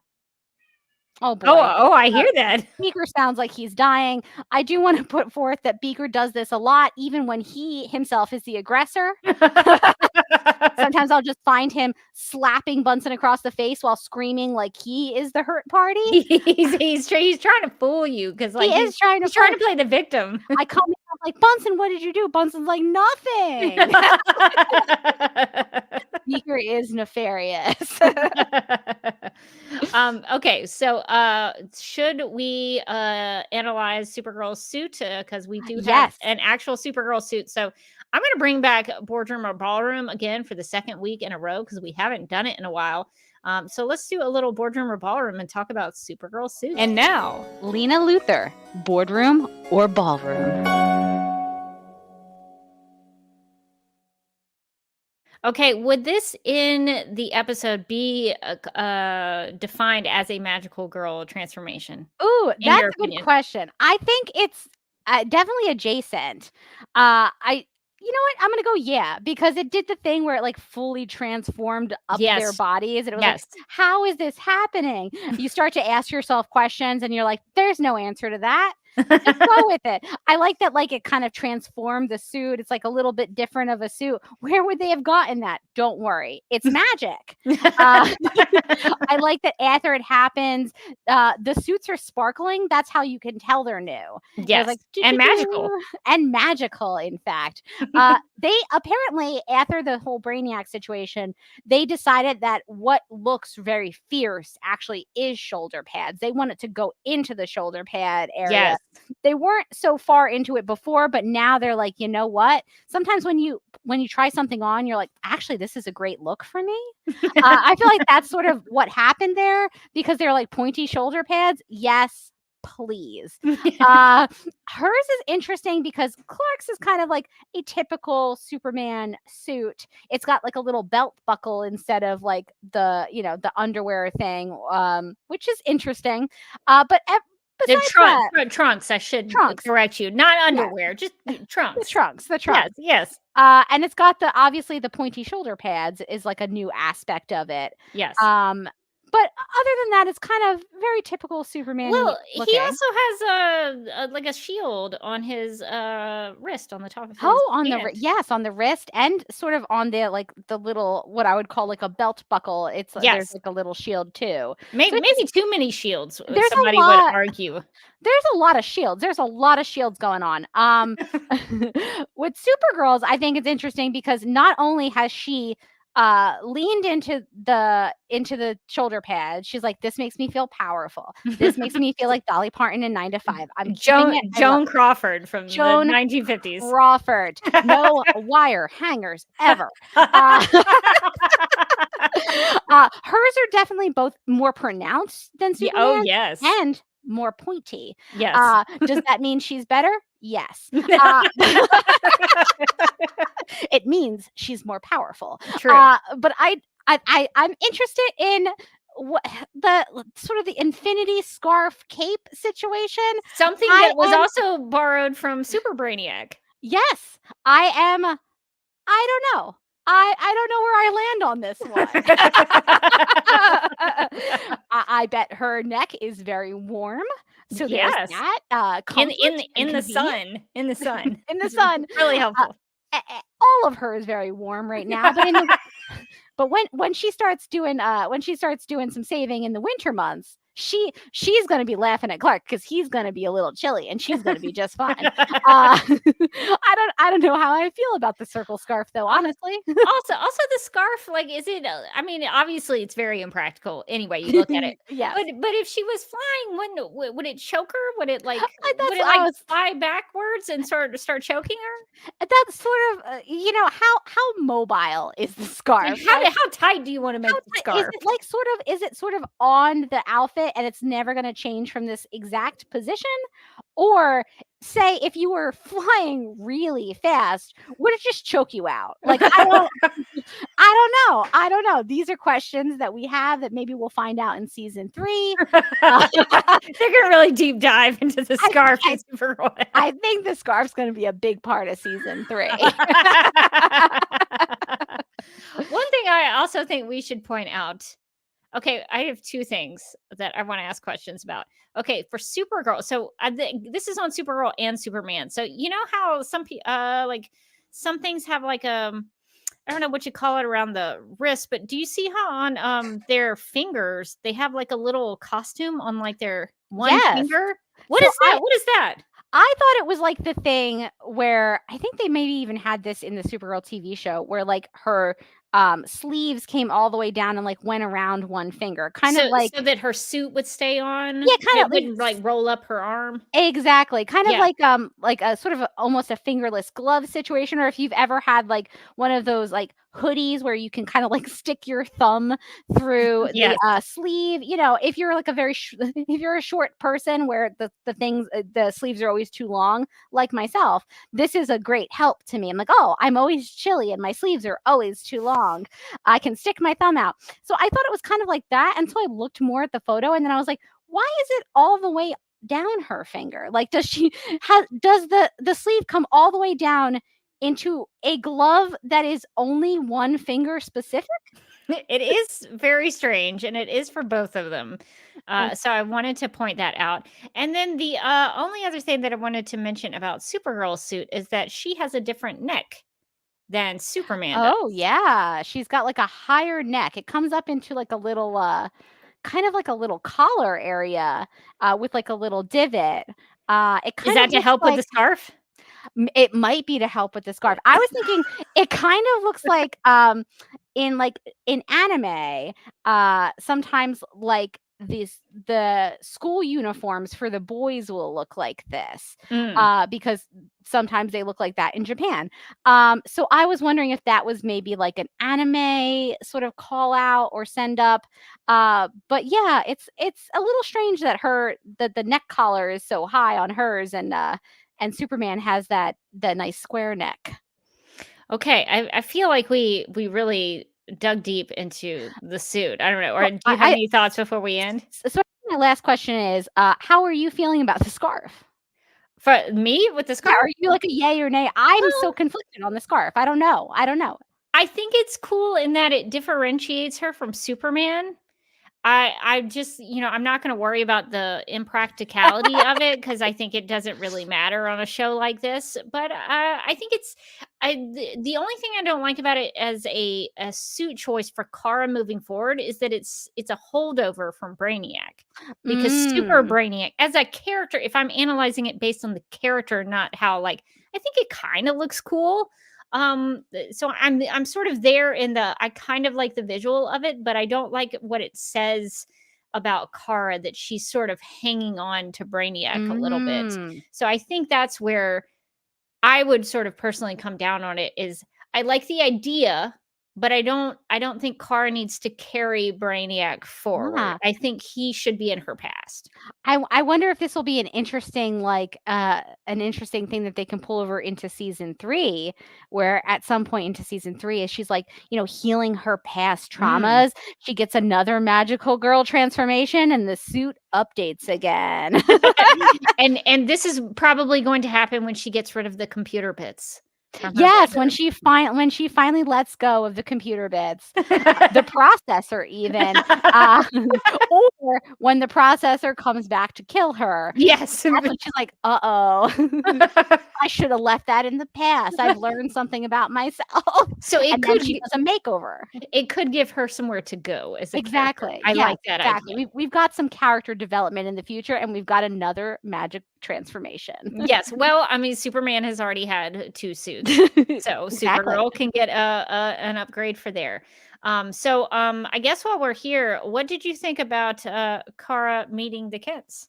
Oh boy. Oh, I hear that. Beaker sounds like he's dying. I do want to put forth that Beaker does this a lot, even when he himself is the aggressor. Sometimes I'll just find him slapping Bunsen across the face while screaming like he is the hurt party. He's trying to fool you because like he's trying to play the victim. I call him like, Bunsen, what did you do? Bunsen's like, nothing. Beaker is nefarious. Okay, so should we analyze Supergirl's suit, because we do have an actual Supergirl suit? So I'm going to bring back boardroom or ballroom again for the second week in a row because we haven't done it in a while. So let's do a little boardroom or ballroom and talk about Supergirl suit. And now, Lena Luthor, boardroom or ballroom? Okay, would this in the episode be defined as a magical girl transformation? Ooh, that's a good question. I think it's definitely adjacent. You know what? I'm gonna go because it did the thing where it like fully transformed up their bodies, and it was like, how is this happening? You start to ask yourself questions, and you're like, there's no answer to that. Just go with it. I like that, like, it kind of transformed the suit. It's like a little bit different of a suit. Where would they have gotten that? Don't worry. It's magic. I like that after it happens, the suits are sparkling. That's how you can tell they're new. They're Yes. like, And magical. and magical, in fact. They apparently, after the whole Brainiac situation, they decided that what looks very fierce actually is shoulder pads. They want it to go into the shoulder pad area. Yes. They weren't so far into it before, but now they're like, you know what? Sometimes when you try something on, you're like, actually, this is a great look for me. I feel like that's sort of what happened there, because they're like pointy shoulder pads. Yes, please. Hers is interesting because Clark's is kind of like a typical Superman suit. It's got like a little belt buckle instead of like the, the underwear thing, which is interesting. But The besides trunks, I should Trunks. correct you. Not underwear, just trunks. the trunks. Yes. And it's got obviously the pointy shoulder pads is like a new aspect of it. Yes. But other than that, it's kind of very typical Superman. Well, looking. he also has like a shield on his wrist, on the top of his on hand. on the wrist, and sort of on the little, what I would call like a belt buckle. It's there's like a little shield too. Maybe too many shields. There's Somebody a lot, would argue. There's a lot of shields. There's a lot of shields going on. With Supergirls, I think it's interesting because not only has she leaned into the shoulder pads. She's like, this makes me feel powerful. This makes me feel like Dolly Parton in 9 to 5. I'm Joan Crawford from the 1950s. Crawford. No wire hangers ever. Hers are definitely both more pronounced than Superman. Oh, yes. And more pointy. Yes. Does that mean she's better? Yes. It means she's more powerful. True. But I'm interested in what the sort of the infinity scarf cape situation. Something that was also borrowed from Super Brainiac. Yes, I am. I don't know. I don't know where I land on this one. I bet her neck is very warm. So there's that. In the sun. In the sun. In the sun. Really helpful. All of her is very warm right now, but when she starts doing some saving in the winter months, she's going to be laughing at Clark because he's going to be a little chilly and she's going to be just fine. I don't know how I feel about the circle scarf though, honestly. also the scarf, like, is it? I mean, obviously it's very impractical. Anyway, you look at it. Yeah. But if she was flying, would it choke her? Would it fly backwards and start choking her? That's sort of how mobile is the scarf? How tight do you want to make the scarf? Is it sort of on the outfit and it's never going to change from this exact position? Or say if you were flying really fast, would it just choke you out? Like, I don't know. These are questions that we have that maybe we'll find out in season 3. They're gonna really deep dive into the scarf. I think the scarf's going to be a big part of season 3. One thing I also think we should point out. Okay, I have 2 things that I want to ask questions about. Okay, for Supergirl. So this is on Supergirl and Superman. So you know how some things have like I don't know what you call it around the wrist, but do you see how on their fingers they have like a little costume on like their one finger? What is that? What is that? I thought it was like the thing where I think they maybe even had this in the Supergirl TV show where like her sleeves came all the way down and like went around one finger, so that her suit would stay on. Yeah, kind of wouldn't like roll up her arm. Exactly, kind of like a sort of almost a fingerless glove situation, or if you've ever had like one of those like hoodies where you can kind of like stick your thumb through the sleeve. If you're like if you're a short person where the sleeves are always too long, like myself, this is a great help to me. I'm like, oh, I'm always chilly and my sleeves are always too long. I can stick my thumb out. So I thought it was kind of like that until I looked more at the photo, and then I was like, why is it all the way down her finger? Like, does the sleeve come all the way down into a glove that is only one finger specific? It is very strange, and it is for both of them. So I wanted to point that out. And then the only other thing that I wanted to mention about Supergirl's suit is that she has a different neck than Superman does. Oh, yeah. She's got like a higher neck. It comes up into like a little, kind of like a little collar area with like a little divot. It Is kind that of to looks help with like the scarf? it might be to help with the scarf. I was thinking it kind of looks like in anime, sometimes like the school uniforms for the boys will look like this because sometimes they look like that in Japan. So I was wondering if that was maybe like an anime sort of call out or send up. But yeah, it's a little strange that the neck collar is so high on hers and Superman has the nice square neck. Okay, I feel like we really dug deep into the suit. I don't know. Or Well, do you have any thoughts before we end? So my last question is, how are you feeling about the scarf? For me with the Yeah, scarf? are you like a yay or nay? I'm so Well, conflicted on the scarf. I don't know. I think it's cool in that it differentiates her from Superman. I just, I'm not gonna worry about the impracticality of it because I think it doesn't really matter on a show like this. But I think the only thing I don't like about it as a suit choice for Kara moving forward is that it's a holdover from Brainiac. Because Super Mm. Brainiac, as a character, if I'm analyzing it based on the character, not how like I think it kind of looks cool. So I'm sort of there in I kind of like the visual of it, but I don't like what it says about Kara that she's sort of hanging on to Brainiac a little bit. Mm. So I think that's where I would sort of personally come down on it is I like the idea, but I don't think Kara needs to carry Brainiac forward. Yeah. I think he should be in her past. I wonder if this will be an interesting thing that they can pull over into season 3, where at some point into season 3, as she's like, healing her past traumas, she gets another magical girl transformation and the suit updates again. And this is probably going to happen when she gets rid of the computer bits. Yes, when she finally lets go of the computer bits, the processor even, or when the processor comes back to kill her. Yes. That's when she's like, "Uh-oh, I should have left that in the past. I've learned something about myself." So it And then could she does a makeover. it could give her somewhere to go as a character. Exactly. I Yes, like that exactly. idea. We've got some character development in the future, and we've got another magic transformation. Yes. Well, I mean, Superman has already had 2 suits. So Exactly. Supergirl can get an upgrade for there. I guess while we're here, what did you think about Kara meeting the Kents?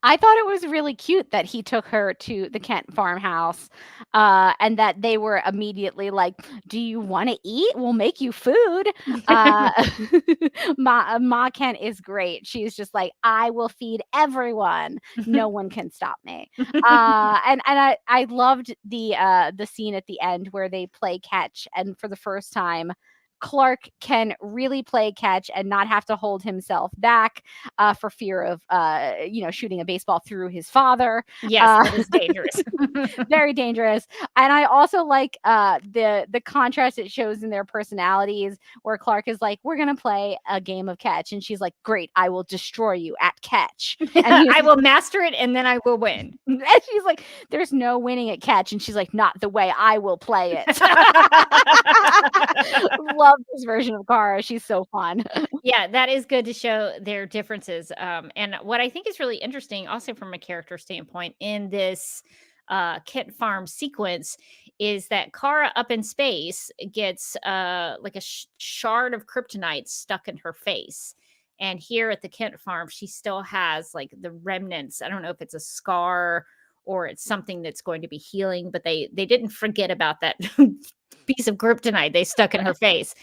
I thought it was really cute that he took her to the Kent farmhouse, and that they were immediately like, "Do you want to eat? We'll make you food." Uh, Ma Kent is great. She's just like, "I will feed everyone. No one can stop me." And I loved the scene at the end where they play catch, and for the first time, Clark can really play catch and not have to hold himself back for fear of shooting a baseball through his father. Yes, that is dangerous. Very dangerous. And I also like the contrast it shows in their personalities, where Clark is like, "We're gonna play a game of catch," and she's like, "Great, I will destroy you at catch." And I will master it and then I will win. and she's like, "There's no winning at catch," and she's like, "Not the way I will play it." Love this version of Kara. She's so fun. Yeah, that is good to show their differences. And what I think is really interesting, also from a character standpoint, in this Kent Farm sequence, is that Kara up in space gets like a shard of kryptonite stuck in her face. And here at the Kent Farm, she still has like the remnants. I don't know if it's a scar or it's something that's going to be healing, but they didn't forget about that piece of kryptonite they stuck in her face.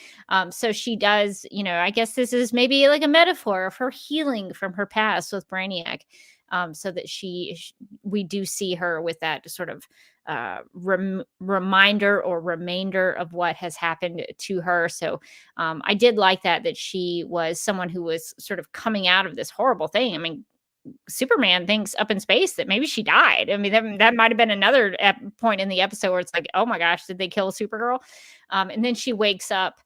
So she does, I guess this is maybe like a metaphor of her healing from her past with Brainiac. So that we do see her with that sort of reminder or remainder of what has happened to her. So I did like that she was someone who was sort of coming out of this horrible thing. I mean, Superman thinks up in space that maybe she died. I mean, that might have been another point in the episode where it's like, oh my gosh, did they kill Supergirl? And then she wakes up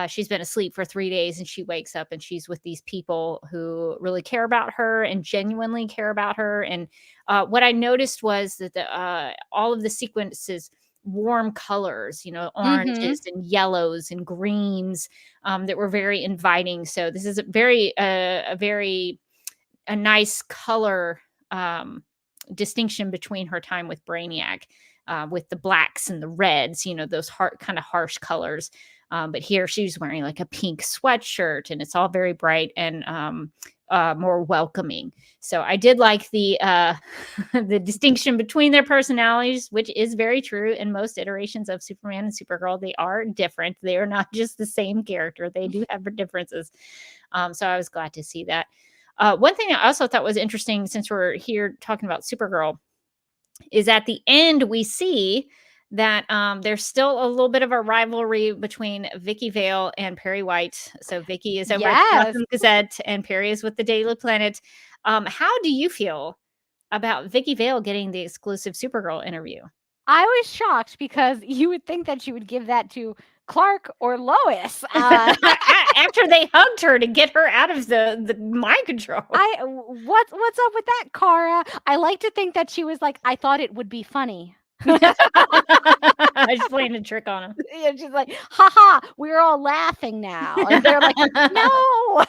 she's been asleep for 3 days, and she wakes up and she's with these people who really care about her and genuinely care about her. And what I noticed was that all of the sequences, warm colors, oranges and yellows and greens, that were very inviting. So this is a nice color distinction between her time with Brainiac, with the blacks and the reds, those kind of harsh colors. But here she's wearing like a pink sweatshirt, and it's all very bright and more welcoming. So I did like the the distinction between their personalities, which is very true in most iterations of Superman and Supergirl. They are different. They are not just the same character. They do have differences. So I was glad to see that. One thing I also thought was interesting, since we're here talking about Supergirl, is at the end we see that there's still a little bit of a rivalry between Vicky Vale and Perry White. So Vicky is over at the Gotham Gazette and Perry is with the Daily Planet. How do you feel about Vicky Vale getting the exclusive Supergirl interview? I was shocked, because you would think that she would give that to Clark or Lois after they hugged her to get her out of the mind control. What's up with that, Kara? I like to think that she was like, I thought it would be funny. Just playing a trick on him. Yeah, she's like, haha, we're all laughing now. And they're like, no.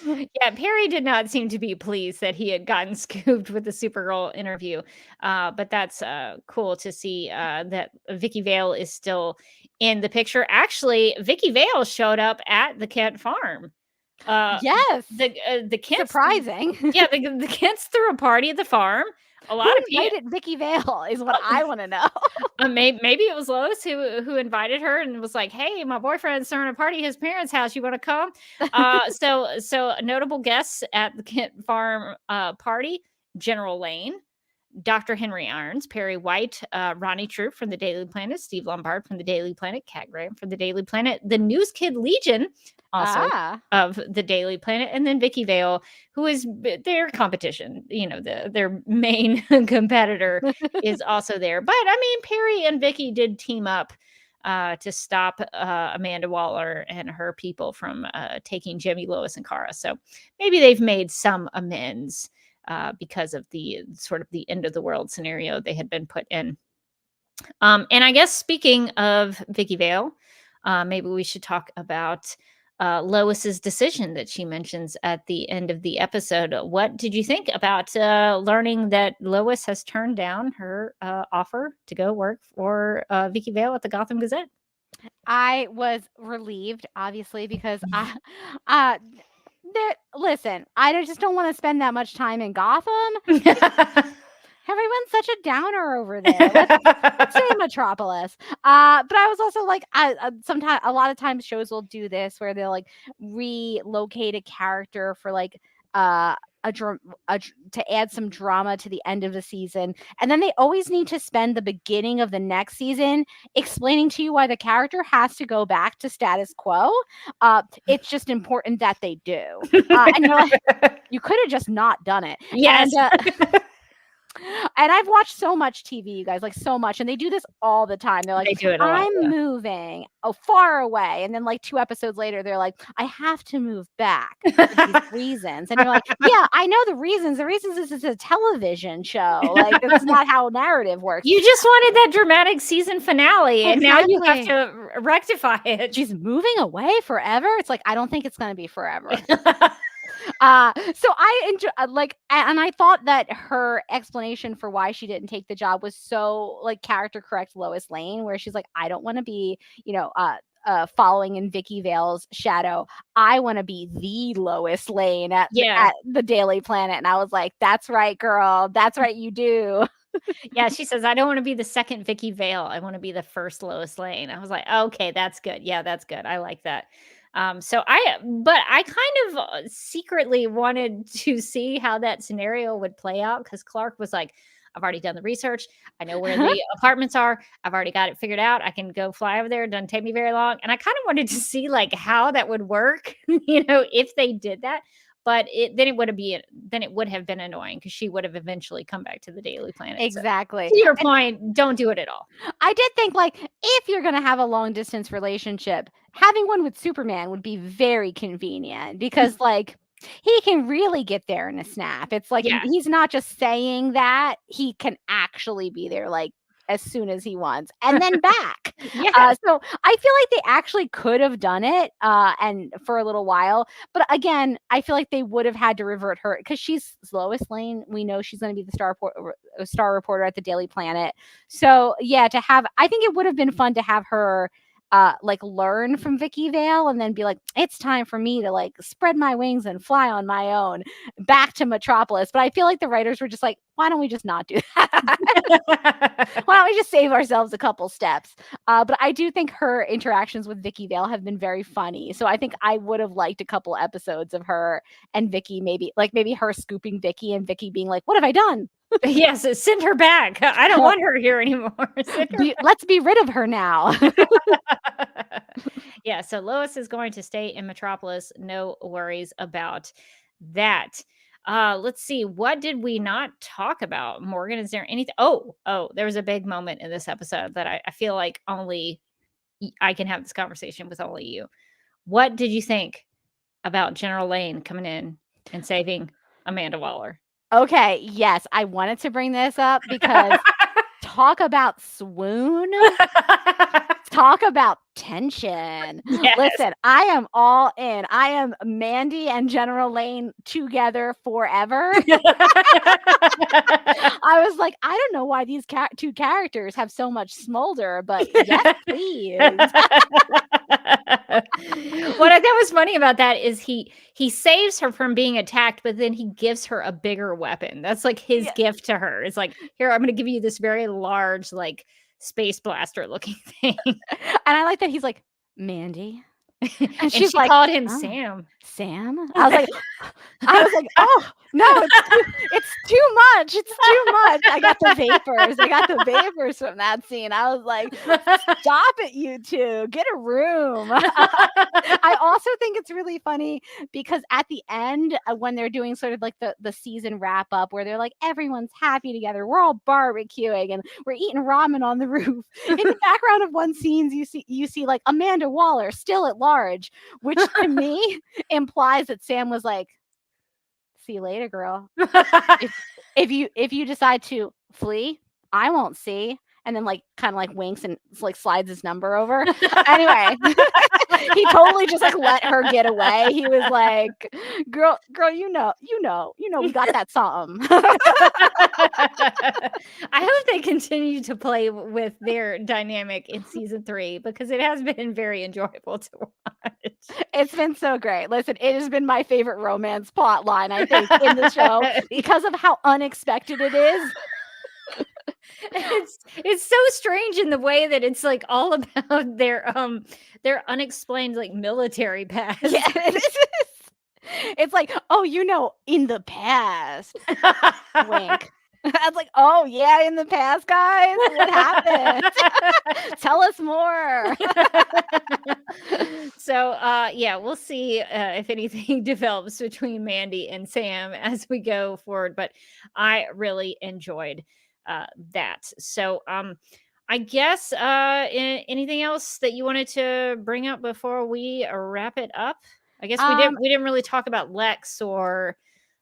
Yeah, Perry did not seem to be pleased that he had gotten scooped with the Supergirl interview. But that's cool to see that Vicky Vale is still in the picture. Actually, Vicky Vale showed up at the Kent farm. Yes. The Kents, surprising. Yeah, the Kents threw a party at the farm. A lot Who of people invited Vicky Vale is what I want to know. Maybe it was Lois who invited her and was like, "Hey, my boyfriend's throwing a party at his parents' house. You want to come?" So notable guests at the Kent Farm party: General Lane, Dr. Henry Irons, Perry White, Ronnie Troop from the Daily Planet, Steve Lombard from the Daily Planet, Kat Graham from the Daily Planet, the News Kid Legion, also of the Daily Planet, and then Vicky Vale, who is their competition. Their main competitor is also there. But I mean, Perry and Vicky did team up to stop Amanda Waller and her people from taking Jimmy, Lois, and Kara. So maybe they've made some amends because of the sort of the end of the world scenario they had been put in. And I guess, speaking of Vicky Vale, maybe we should talk about Lois's decision that she mentions at the end of the episode. What did you think about learning that Lois has turned down her offer to go work for Vicky Vale at the Gotham Gazette? I was relieved, obviously, because listen, I just don't want to spend that much time in Gotham. Everyone's such a downer over there. Let's say Metropolis. But I was also like, sometimes, a lot of times shows will do this where they'll like relocate a character for like to add some drama to the end of the season, and then they always need to spend the beginning of the next season explaining to you why the character has to go back to status quo. It's just important that they do, and you're like, you could have just not done it. Yes. And I've watched so much TV, you guys, like so much, and they do this all the time. They're like, they do it a lot, I'm moving far away, and then like 2 episodes later, they're like, I have to move back for these reasons, and you're like, yeah, I know the reasons. The reasons is it's a television show. Like, that's not how narrative works. You just wanted that dramatic season finale, and now you have to rectify it. She's moving away forever. It's like, I don't think it's going to be forever. So I enjoy, and I thought that her explanation for why she didn't take the job was so like character correct Lois Lane, where she's like, I don't want to be, following in Vicky Vale's shadow. I want to be the Lois Lane at the Daily Planet. And I was like, that's right, girl. That's right, you do. Yeah, she says, I don't want to be the second Vicky Vale. I want to be the first Lois Lane. I was like, okay, that's good. Yeah, that's good. I like that. But I kind of secretly wanted to see how that scenario would play out, because Clark was like, I've already done the research. I know where the apartments are. I've already got it figured out. I can go fly over there. It doesn't take me very long. And I kind of wanted to see like how that would work, if they did that. but then it would have been annoying because she would have eventually come back to the Daily Planet. Exactly. So, to your point, don't do it at all. I did think, like, if you're going to have a long distance relationship, having one with Superman would be very convenient because, like, he can really get there in a snap. It's like he's not just saying that, he can actually be there, like, as soon as he wants and then back. So I feel like they actually could have done it and for a little while, but again, I feel like they would have had to revert her because she's Lois Lane. We know she's going to be the star reporter at the Daily Planet. So yeah, I think it would have been fun to have her like learn from Vicky Vale and then be like, it's time for me to like spread my wings and fly on my own back to Metropolis. But I feel like the writers were just like, why don't we just not do that? Why don't we just save ourselves a couple steps? But I do think her interactions with Vicky Vale have been very funny. So I think I would have liked a couple episodes of her and Vicky, maybe her scooping Vicky and Vicky being like, what have I done? Yes, send her back. I don't want her here anymore. Let's be rid of her now. Yeah, so Lois is going to stay in Metropolis. No worries about that. Let's see. What did we not talk about? Morgan, is there anything? Oh, there was a big moment in this episode that I feel like only I can have this conversation with only you. What did you think about General Lane coming in and saving Amanda Waller? Okay, yes, I wanted to bring this up because talk about swoon. Talk about tension. Yes. Listen, I am all in. I am Mandy and General Lane together forever. I was like, I don't know why these two characters have so much smolder, but yes, please. What I thought was funny about that is he saves her from being attacked, but then he gives her a bigger weapon. That's like his gift to her. It's like, here, I'm going to give you this very large, like, space blaster looking thing. And I like that he's like, Mandy. And she called him Sam. Sam? I was like, oh no, it's too much. It's too much. I got the vapors from that scene. I was like, stop it, you two. Get a room. I also think it's really funny because at the end, when they're doing sort of like the season wrap up where they're like, everyone's happy together. We're all barbecuing and we're eating ramen on the roof. In the background of one scene, you see like Amanda Waller still at large, which to me implies that Sam was like, see you later, girl. if you decide to flee, I won't see. And then like kind of like winks and like slides his number over. Anyway, he totally just like let her get away. He was like, girl, you know, we got that something. I hope they continue to play with their dynamic in season 3 because it has been very enjoyable to watch. It's been so great. Listen, it has been my favorite romance plot line, I think, in the show because of how unexpected it is. It's so strange in the way that it's like all about their unexplained like military past. Yeah, it's like, oh, in the past. Wink. I was like, oh yeah, in the past, guys. What happened? Tell us more. So yeah, we'll see if anything develops between Mandy and Sam as we go forward. But I really enjoyed that. So I guess anything else that you wanted to bring up before we wrap it up? I guess we didn't really talk about Lex or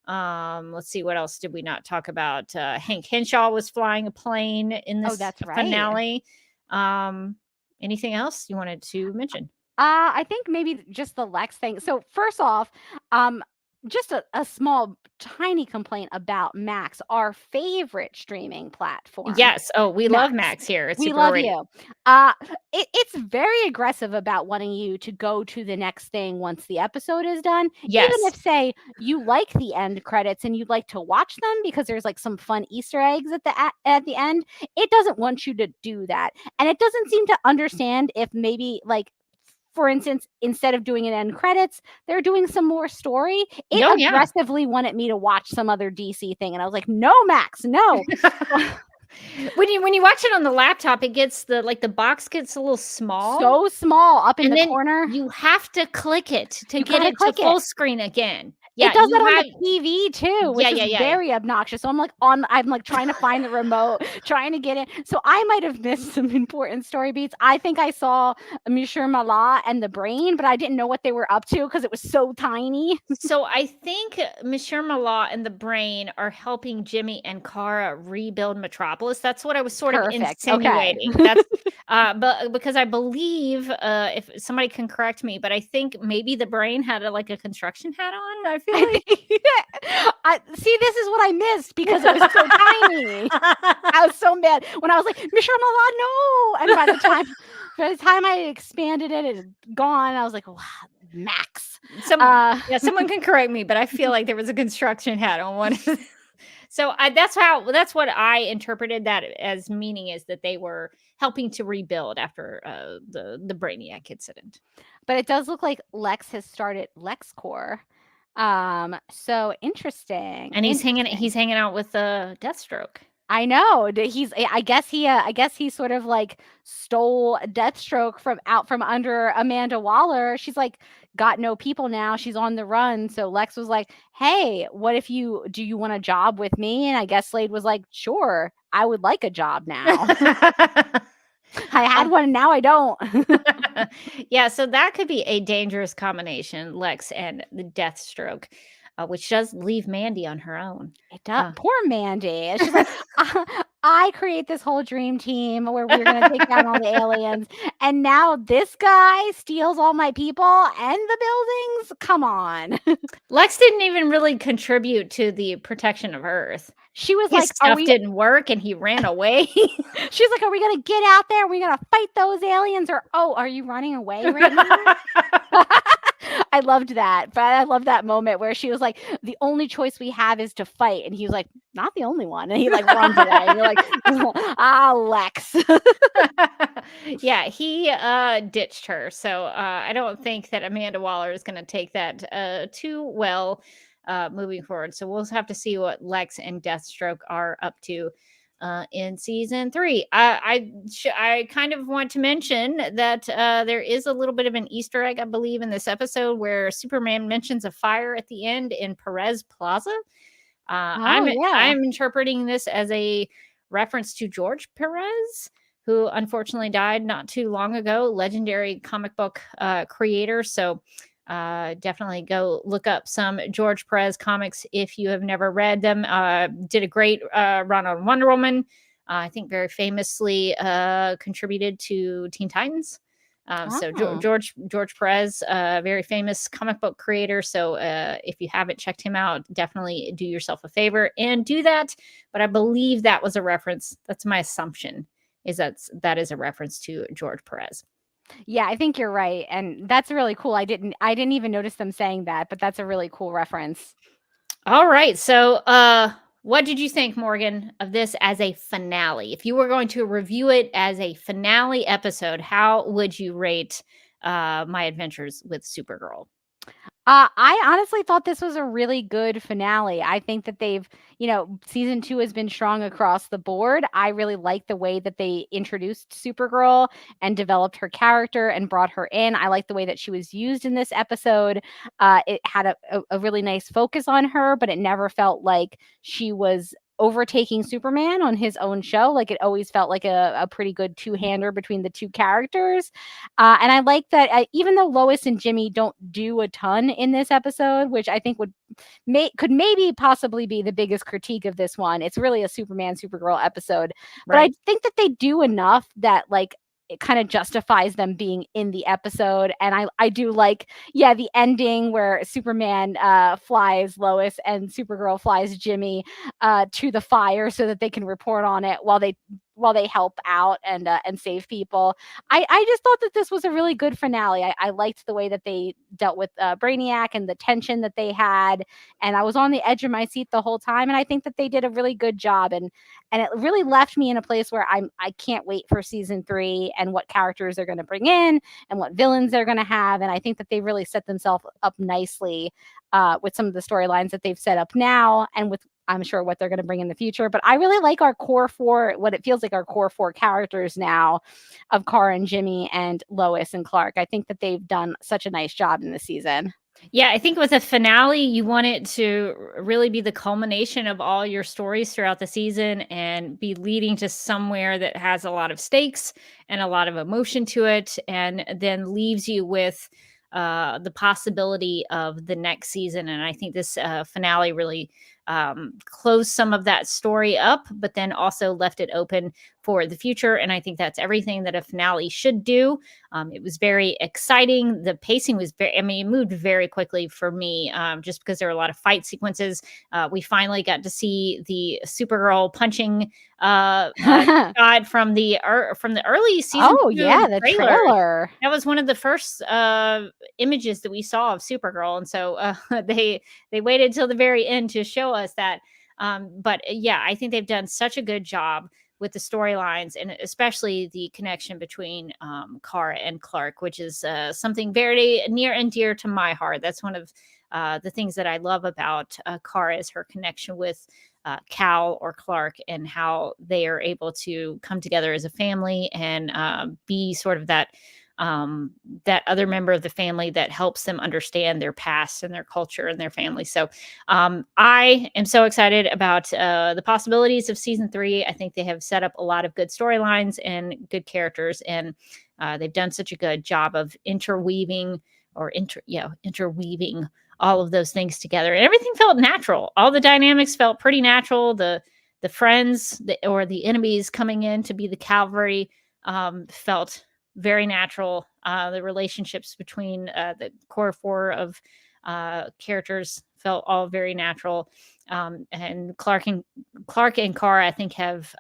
let's see, what else did we not talk about? Hank Henshaw was flying a plane in this finale. Anything else you wanted to mention? I think maybe just the Lex thing. So first off, just a small, tiny complaint about Max, our favorite streaming platform. Yes. Oh, we love Max here. We love you. It's very aggressive about wanting you to go to the next thing once the episode is done. Yes. Even if, say, you like the end credits and you'd like to watch them because there's like some fun Easter eggs at the end, it doesn't want you to do that. And it doesn't seem to understand if maybe like, for instance, instead of doing an end credits, they're doing some more story. It aggressively wanted me to watch some other DC thing. And I was like, no, Max, no. When you watch it on the laptop, it gets the box gets a little small. So small up in the corner. You have to click it to get it to full screen again. Yeah, it does you that on have the TV too, which is very obnoxious. So I'm like trying to find the remote, trying to get it. So I might have missed some important story beats. I think I saw 𝙈𝙮 and the brain, but I didn't know what they were up to because it was so tiny. So I think 𝙈𝙮 and the brain are helping Jimmy and Kara rebuild Metropolis. That's what I was sort of Perfect. Okay. insinuating. That's but because I believe if somebody can correct me, but I think maybe the brain had like a construction hat on. I feel like See, this is what I missed because it was so tiny. I was so mad when I was like, 𝙈𝙮, no. And by the time I expanded it, it had gone. I was like, wow, max. Someone can correct me, but I feel like there was a construction hat on one. So that's what I interpreted that as meaning, is that they were helping to rebuild after the Brainiac incident. But it does look like Lex has started LexCorp. So interesting. And he's hanging out with Deathstroke. I know. I guess he sort of like stole Deathstroke from under Amanda Waller. She's like got no people now. She's on the run. So Lex was like, "Hey, do you want a job with me?" And I guess Slade was like, "Sure, I would like a job now." I had one, and now I don't. Yeah, so that could be a dangerous combination, Lex and the Deathstroke, which does leave Mandy on her own. It does. Poor Mandy. She's like, I create this whole dream team where we're going to take down all the aliens, and now this guy steals all my people and the buildings? Come on. Lex didn't even really contribute to the protection of Earth. She was His like, stuff didn't work, and he ran away. She's like, are we going to get out there? Are we going to fight those aliens? Or, are you running away right now? I loved that. But I love that moment where she was like, the only choice we have is to fight. And he was like, not the only one. And he like runs away. And you're like, Lex. Yeah, he ditched her. So I don't think that Amanda Waller is going to take that too well moving forward. So we'll have to see what Lex and Deathstroke are up to in season 3. I kind of want to mention that there is a little bit of an Easter egg, I believe, in this episode where Superman mentions a fire at the end in Perez Plaza. I'm interpreting this as a reference to George Perez, who unfortunately died not too long ago, legendary comic book creator. So definitely go look up some George Perez comics if you have never read them. Did a great run on Wonder Woman. I think very famously contributed to Teen Titans. So George Perez, very famous comic book creator. So if you haven't checked him out, definitely do yourself a favor and do that. But I believe that was a reference. That's my assumption, is that is a reference to George Perez. Yeah, I think you're right. And that's really cool. I didn't even notice them saying that, but that's a really cool reference. All right. So what did you think, Morgan, of this as a finale? If you were going to review it as a finale episode, how would you rate My Adventures with Supergirl? I honestly thought this was a really good finale. I think that they've, season 2 has been strong across the board. I really like the way that they introduced Supergirl and developed her character and brought her in. I like the way that she was used in this episode. It had a really nice focus on her, but it never felt like she was overtaking Superman on his own show. Like, it always felt like a pretty good two-hander between the two characters. And I like that even though Lois and Jimmy don't do a ton in this episode, which I think could maybe possibly be the biggest critique of this one, it's really a Superman Supergirl episode. Right. But I think that they do enough that like it kind of justifies them being in the episode. And I do like, the ending where Superman flies Lois and Supergirl flies Jimmy to the fire so that they can report on it while they help out and save people. I just thought that this was a really good finale. I liked the way that they dealt with Brainiac and the tension that they had. And I was on the edge of my seat the whole time. And I think that they did a really good job. And it really left me in a place where I can't wait for season 3 and what characters they're going to bring in and what villains they're going to have. And I think that they really set themselves up nicely with some of the storylines that they've set up now and with, I'm sure, what they're going to bring in the future. But I really like our core 4, what it feels like our core 4 characters now of Kara and Jimmy and Lois and Clark. I think that they've done such a nice job in this season. Yeah, I think with a finale, you want it to really be the culmination of all your stories throughout the season and be leading to somewhere that has a lot of stakes and a lot of emotion to it, and then leaves you with the possibility of the next season. And I think this finale really closed some of that story up, but then also left it open for the future. And I think that's everything that a finale should do. It was very exciting. The pacing was very, I mean, it moved very quickly for me, just because there were a lot of fight sequences. We finally got to see the Supergirl punching shot from the early season. Oh 2 yeah, the trailer. That was one of the first images that we saw of Supergirl, and so they waited till the very end to show us that. But yeah, I think they've done such a good job with the storylines, and especially the connection between Kara and Clark, which is something very near and dear to my heart. That's one of the things that I love about Kara, is her connection with Cal or Clark, and how they are able to come together as a family and be sort of that other member of the family that helps them understand their past and their culture and their family. So I am so excited about the possibilities of season 3. I think they have set up a lot of good storylines and good characters, and they've done such a good job of interweaving all of those things together, and everything felt natural. All the dynamics felt pretty natural. The friends or the enemies coming in to be the cavalry felt very natural. The relationships between the core 4 of characters felt all very natural. And Clark and Kara, I think, have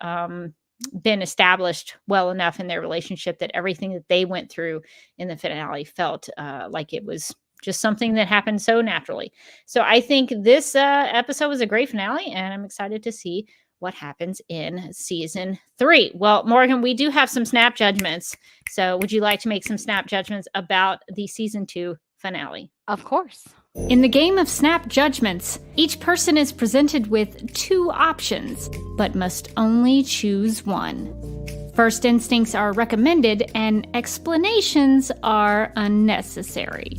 been established well enough in their relationship that everything that they went through in the finale felt like it was just something that happened so naturally. So I think this episode was a great finale, and I'm excited to see what happens in season 3. Well, Morgan, we do have some snap judgments. So would you like to make some snap judgments about the season 2 finale? Of course. In the game of snap judgments, each person is presented with 2 options, but must only choose one. First instincts are recommended and explanations are unnecessary.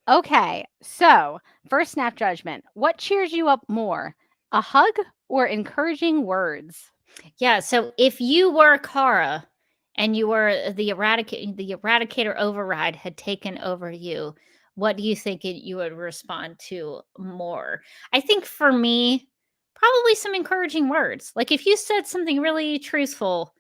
Okay, so first snap judgment. What cheers you up more, a hug or encouraging words? Yeah, so if you were Kara and you were the eradicator override had taken over you, what do you think you would respond to more? I think for me, probably some encouraging words. Like if you said something really truthful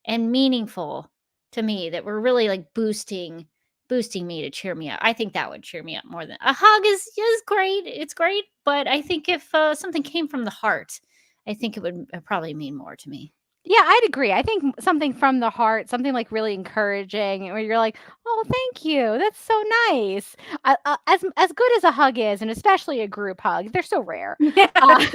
and meaningful to me that were really like boosting me to cheer me up. I think that would cheer me up more than a hug is great. It's great, but I think if something came from the heart, I think it would probably mean more to me. Yeah, I'd agree. I think something from the heart, something like really encouraging, where you're like, "Oh, thank you. That's so nice." As good as a hug is, and especially a group hug, they're so rare. I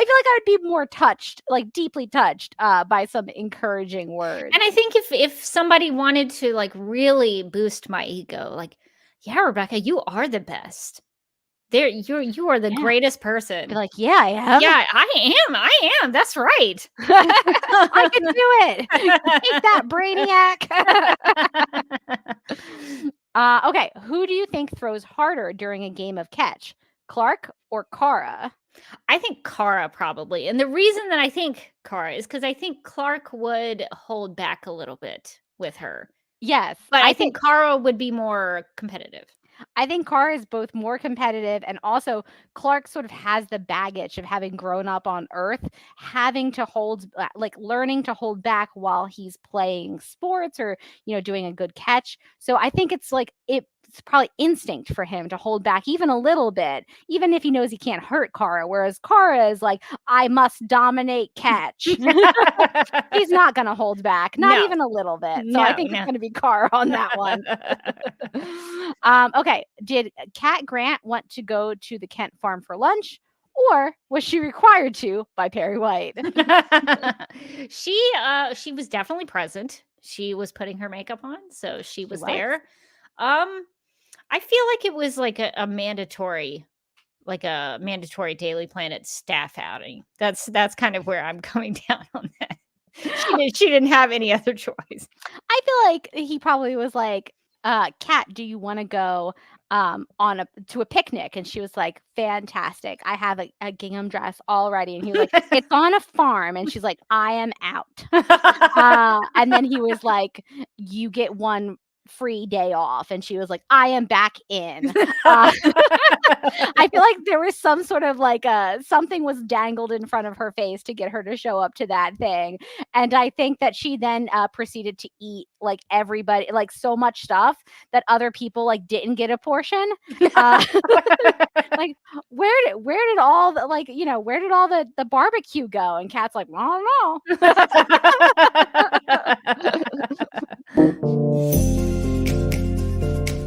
feel like I would be more touched, like deeply touched, by some encouraging words. And I think if somebody wanted to like really boost my ego, like, yeah, Rebecca, you are the best. You are the greatest person. Be like, yeah, I am. Yeah, I am. That's right. I can do it. Take that, Brainiac. Okay, who do you think throws harder during a game of catch, Clark or Kara? I think Kara probably. And the reason that I think Kara is because I think Clark would hold back a little bit with her. Yes. But I think Kara would be more competitive. I think Kara is both more competitive, and also Clark sort of has the baggage of having grown up on Earth, having to learning to hold back while he's playing sports or, doing a good catch. So I think it's probably instinct for him to hold back even a little bit, even if he knows he can't hurt Kara. Whereas Kara is like, I must dominate catch. He's not going to hold back, not even a little bit. So I think it's going to be Kara on that one. Okay. Did Cat Grant want to go to the Kent farm for lunch, or was she required to by Perry White? She was definitely present. She was putting her makeup on, so she was there. I feel like it was like a mandatory Daily Planet staff outing. That's kind of where I'm going down on that. She didn't have any other choice. I feel like he probably was like, Kat, do you want to go to a picnic? And she was like, fantastic. I have a gingham dress already. And he was like, it's on a farm. And she's like, I am out. And then he was like, you get one free day off. And she was like, I am back in. I feel like there was some sort of like something was dangled in front of her face to get her to show up to that thing. And I think that she then proceeded to eat like everybody, like so much stuff that other people like didn't get a portion. Like where did all the like, you know, where did all the barbecue go? And Kat's like, I don't know.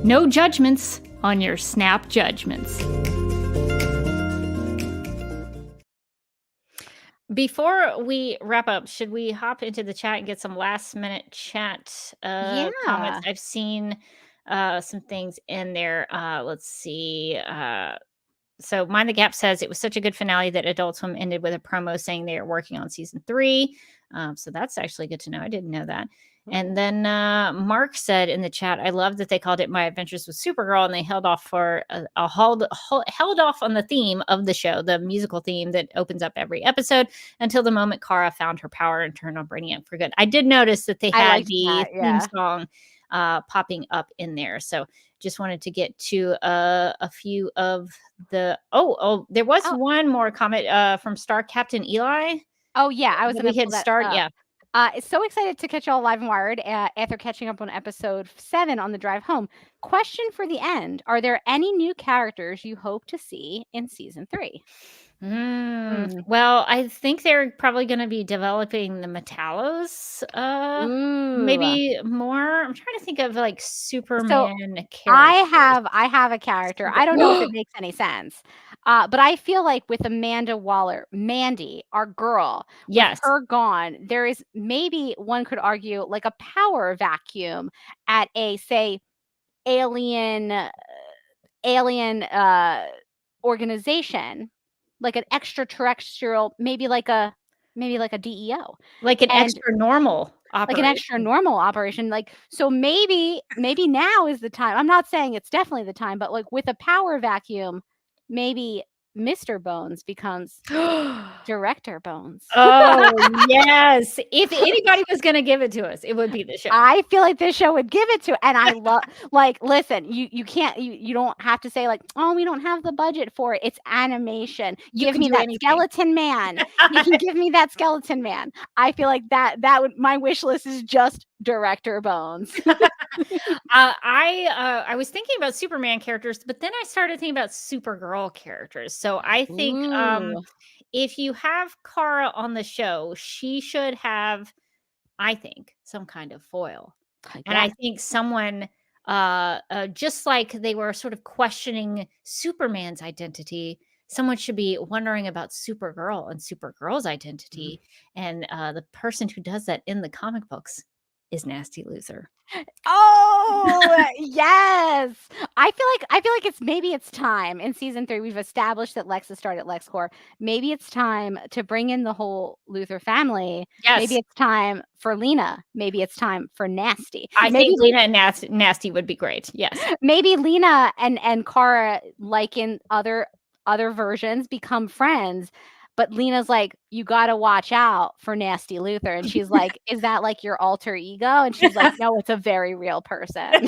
No judgments on your snap judgments. Before we wrap up, should we hop into the chat and get some last minute chat comments? I've seen some things in there. Let's see. So Mind the Gap says it was such a good finale that Adult Swim ended with a promo saying they are working on season 3. So that's actually good to know. I didn't know that. And then Mark said in the chat, I love that they called it My Adventures with Supergirl, and they held off on the theme of the show, the musical theme that opens up every episode, until the moment Kara found her power and turned on Brainiac for good. I did notice that they had the theme song popping up in there. So just wanted to get to a few of the there was one more comment from Star Captain Eli. Oh yeah, I was we hit start. Yeah. So excited to catch y'all live and wired after catching up on episode 7 on the drive home. Question for the end: are there any new characters you hope to see in season 3? Well, I think they're probably going to be developing the Metallos maybe more. I'm trying to think of like Superman characters. I have a character. I don't know if it makes any sense. But I feel like with Amanda Waller, Mandy, our girl, with her gone, there is maybe one could argue like a power vacuum at a say alien organization, like an extraterrestrial, maybe like a DEO, like an extra normal operation. Like an extra normal operation. Like, so maybe now is the time. I'm not saying it's definitely the time, but like with a power vacuum, maybe Mr. Bones becomes Director Bones. Oh, yes. If anybody was going to give it to us, it would be the show. I feel like this show would give it to, and I love, like, listen, you can't, you don't have to say like, oh, we don't have the budget for it. It's animation. Give me that skeleton man. You can give me that skeleton man. I feel like that would, my wish list is just Director Bones. I was thinking about Superman characters, but then I started thinking about Supergirl characters. So I think if you have Kara on the show, she should have, I think, some kind of foil. And I think someone, just like they were sort of questioning Superman's identity, someone should be wondering about Supergirl and Supergirl's identity. And the person who does that in the comic books is Nasty Loser. Oh yes. I feel like it's time in season 3. We've established that Lex has started LexCorp. Maybe it's time to bring in the whole Luthor family. Yes. Maybe it's time for Lena. Maybe it's time for Nasty. I think Lena and Nasty would be great. Yes. Maybe Lena and Kara, like in other versions, become friends. But Lena's like, you got to watch out for Nasty Luthor. And she's like, is that like your alter ego? And she's like, no, it's a very real person.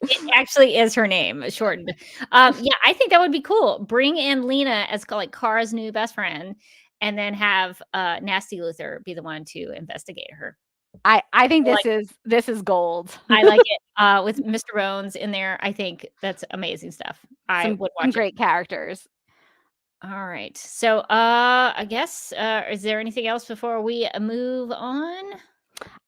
It actually is her name, shortened. Yeah, I think that would be cool. Bring in Lena as like Kara's new best friend, and then have Nasty Luthor be the one to investigate her. I think this is gold. I like it. With Mr. Bones in there, I think that's amazing stuff. I would watch some great characters. All right. So I guess is there anything else before we move on?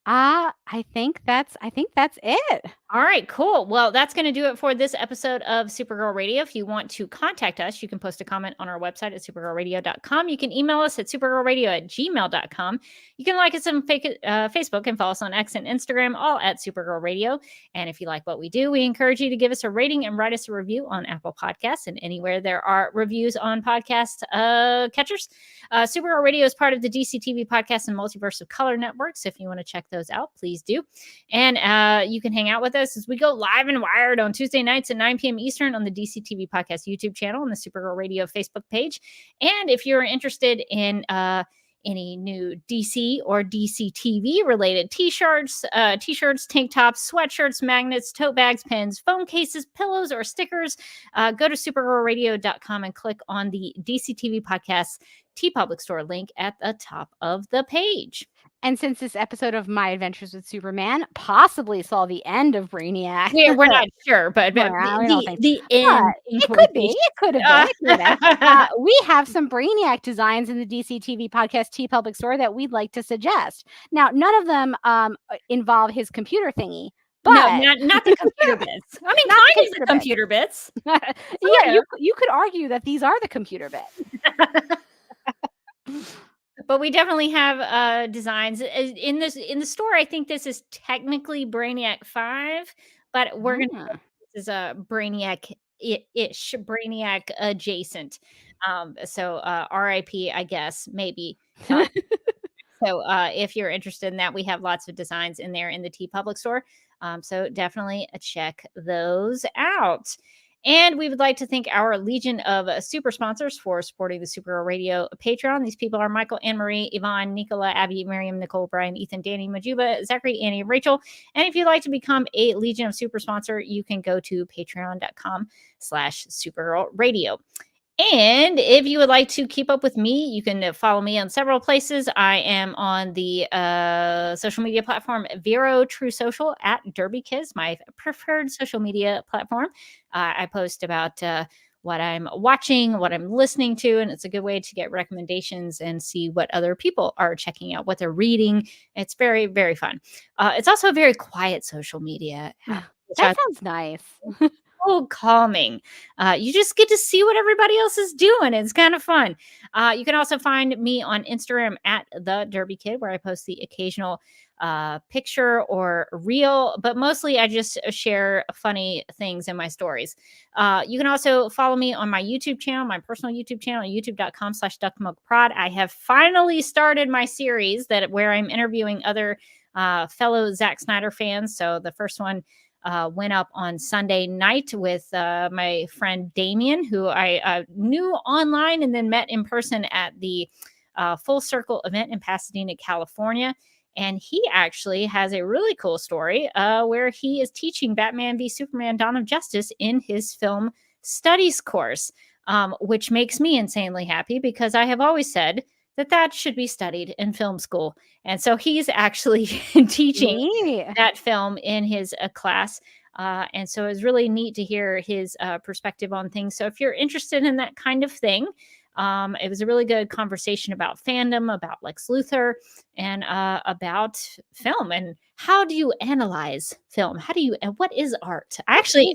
I think that's it. All right, cool. Well, that's going to do it for this episode of Supergirl Radio. If you want to contact us, you can post a comment on our website at supergirlradio.com. You can email us at supergirlradio@gmail.com. You can like us on Facebook and follow us on X and Instagram, all at Supergirl Radio. And if you like what we do, we encourage you to give us a rating and write us a review on Apple Podcasts and anywhere there are reviews on podcast catchers. Supergirl Radio is part of the DC TV Podcast and Multiverse of Color Network. So if you want to check those out, please do. And you can hang out with us as we go live and wired on Tuesday nights at 9 p.m. Eastern on the DC TV Podcast YouTube channel and the Supergirl Radio Facebook page. And if you're interested in any new DC or DC TV related t-shirts, tank tops, sweatshirts, magnets, tote bags, pins, phone cases, pillows, or stickers, go to supergirlradio.com and click on the DC TV Podcast TeePublic Store link at the top of the page. And since this episode of My Adventures with Superman possibly saw the end of Brainiac, we're not sure, but the end. It could be. It could have been. We have some Brainiac designs in the DC TV Podcast TeePublic Store that we'd like to suggest. Now, none of them involve his computer thingy. But no, not the computer bits. I mean, kind of the computer bits. Yeah, you could argue that these are the computer bits. But we definitely have designs in the store. I think this is technically Brainiac 5, but we're gonna this is a Brainiac-ish, Brainiac adjacent. So RIP, I guess, maybe. So if you're interested in that, we have lots of designs in there in the TeePublic Store. So definitely check those out. And we would like to thank our legion of super sponsors for supporting the Supergirl Radio Patreon. These people are Michael, Anne-Marie, Yvonne, Nicola, Abby, Miriam, Nicole, Brian, Ethan, Danny, Majuba, Zachary, Annie, Rachel. And if you'd like to become a legion of super sponsor, you can go to patreon.com/Supergirl Radio. And if you would like to keep up with me, you can follow me on several places. I am on the social media platform Vero True Social at 𝙬𝙼𝙬𝙧𝙬𝙀, my preferred social media platform. I post about what I'm watching, what I'm listening to, and it's a good way to get recommendations and see what other people are checking out, what they're reading. It's very, very fun. It's also a very quiet social media. That sounds nice. So calming. You just get to see what everybody else is doing. It's kind of fun. You can also find me on Instagram at @𝙬𝙼𝙬𝙧𝙬𝙀, where I post the occasional picture or reel, but mostly I just share funny things in my stories. You can also follow me on my YouTube channel, my personal YouTube channel, youtube.com/duckmugprod. I have finally started my series where I'm interviewing other fellow Zack Snyder fans. So the first one went up on Sunday night with my friend Damien, who I knew online and then met in person at the Full Circle event in Pasadena, California. And he actually has a really cool story where he is teaching Batman v Superman: Dawn of Justice in his film studies course, which makes me insanely happy because I have always said that should be studied in film school. And so he's actually teaching that film in his class. And so it's really neat to hear his perspective on things. So if you're interested in that kind of thing, it was a really good conversation about fandom, about Lex Luthor, and about film. And how do you analyze film? And what is art? I actually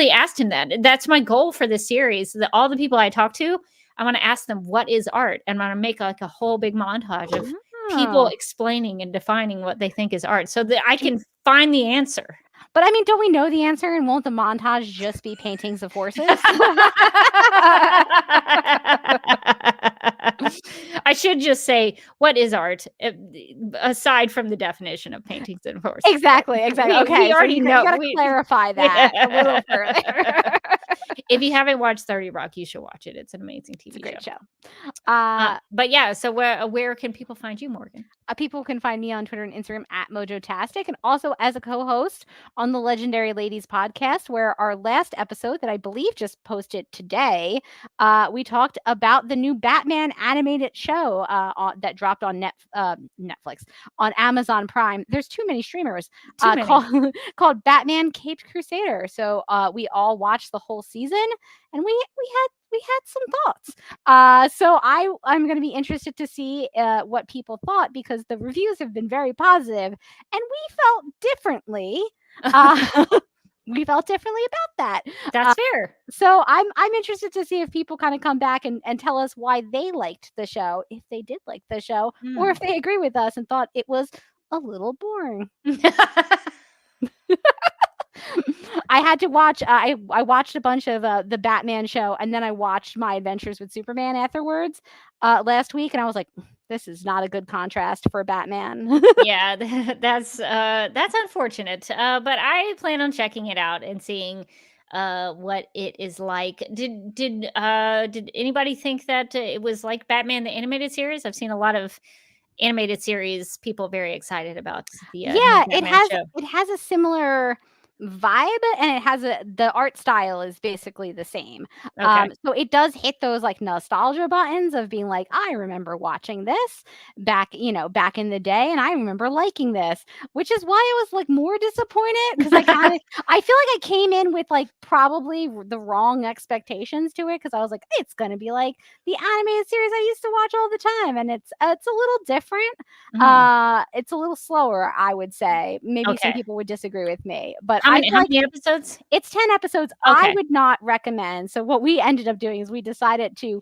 asked him that. That's my goal for this series. All the people I talk to, I want to ask them, what is art? And I'm going to make like a whole big montage of people explaining and defining what they think is art so that I can find the answer. But I mean, don't we know the answer? And won't the montage just be paintings of horses? I should just say, what is art aside from the definition of paintings and horses? Exactly. Okay, we already know. You got to clarify that a little further. If you haven't watched 30 Rock, you should watch it. It's an amazing TV great show. But yeah, so where can people find you, Morgan? People can find me on Twitter and Instagram at Mojotastic, and also as a co-host on the Legendary Ladies podcast, where our last episode that I believe just posted today, we talked about the new Batman animated show that dropped on Netflix, on Amazon Prime. There's too many streamers. Called Batman Caped Crusader. So we all watched the whole season, and we had some thoughts. So I'm going to be interested to see what people thought, because the reviews have been very positive, and we felt differently We felt differently about that. That's fair. So I'm interested to see if people kind of come back and tell us why they liked the show, if they did like the show, or if they agree with us and thought it was a little boring. I had to watch. I watched a bunch of the Batman show, and then I watched My Adventures with Superman afterwards last week, and I was like, "This is not a good contrast for Batman." Yeah, that's unfortunate. But I plan on checking it out and seeing what it is like. Did anybody think that it was like Batman the animated series? I've seen a lot of animated series people very excited about the new Batman show. It has a similar vibe, and it has the art style is basically the same. Okay. So it does hit those like nostalgia buttons of being like, I remember watching this back in the day, and I remember liking this, which is why I was like more disappointed, because I feel like I came in with like probably the wrong expectations to it, because I was like, it's gonna be like the animated series I used to watch all the time, and it's a little different. It's a little slower, I would say. Maybe some people would disagree with me, but how many episodes? It's 10 episodes. Okay. I would not recommend. So what we ended up doing is we decided to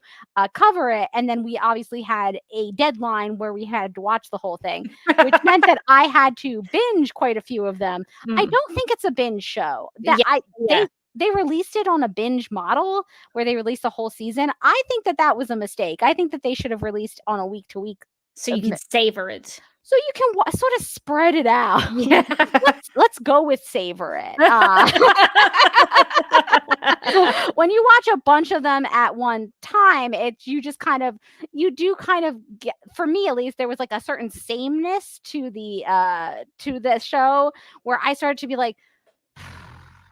cover it, and then we obviously had a deadline where we had to watch the whole thing, which meant that I had to binge quite a few of them. I don't think it's a binge show. They released it on a binge model where they released the whole season. I think that was a mistake. I think that they should have released on a week to week. So you can savor it. So you can sort of spread it out. Yeah. Let's go with savor it. When you watch a bunch of them at one time, you do kind of get, for me at least, there was like a certain sameness to the show where I started to be like,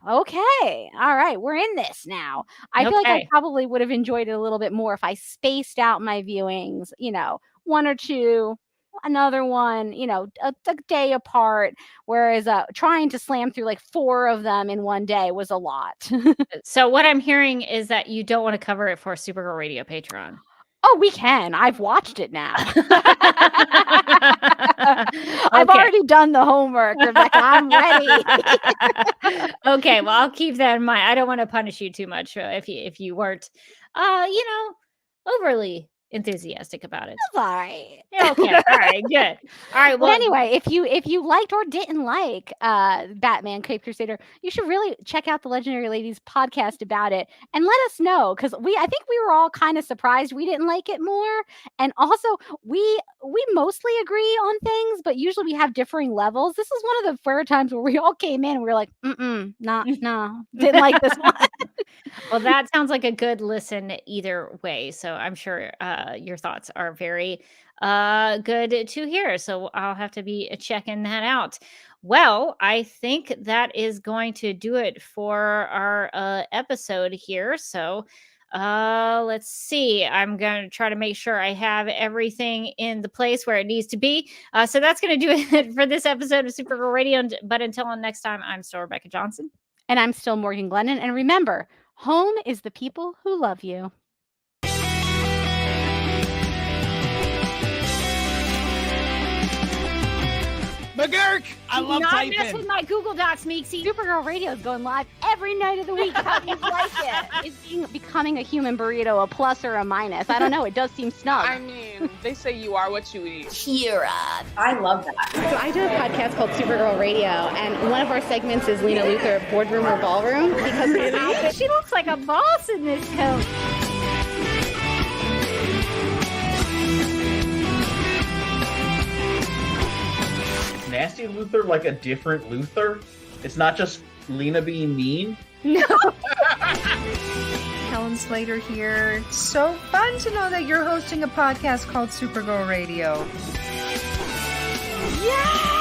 okay, all right, we're in this now. I feel like I probably would have enjoyed it a little bit more if I spaced out my viewings, one or two, another one, a day apart, whereas trying to slam through like 4 of them in one day was a lot. So what I'm hearing is that you don't want to cover it for Supergirl Radio Patreon. Oh, we can. I've watched it now. I've already done the homework, Rebecca. I'm ready. Okay, well, I'll keep that in mind. I don't want to punish you too much if you weren't, overly enthusiastic about it. That's all right. Okay. All right. Good. All right. Well, anyway, if you liked or didn't like Batman Cape Crusader, you should really check out the Legendary Ladies podcast about it and let us know, because I think we were all kind of surprised we didn't like it more, and also we mostly agree on things, but usually we have differing levels. This is one of the rare times where we all came in and we were like, no, didn't like this one. Well, that sounds like a good listen either way. So I'm sure your thoughts are very good to hear. So I'll have to be checking that out. Well, I think that is going to do it for our episode here. So let's see. I'm going to try to make sure I have everything in the place where it needs to be. So that's going to do it for this episode of Supergirl Radio. But until next time, I'm still Rebecca Johnson. And I'm still Morgan Glennon. And remember, home is the people who love you. McGurk! I love typing. Not mess with my Google Docs, Meeksy. Supergirl Radio is going live every night of the week. How do you like it? Is becoming a human burrito a plus or a minus? I don't know. It does seem snug. I mean, they say you are what you eat. Kira. I love that. So I do a podcast called Supergirl Radio, and one of our segments is 𝙈𝙮 𝘼𝙙 Boardroom or Ballroom, because She looks like a boss in this coat. Nasty Luthor like a different Luthor? It's not just Lena being mean? No. Helen Slater here. So fun to know that you're hosting a podcast called Supergirl Radio. Yeah!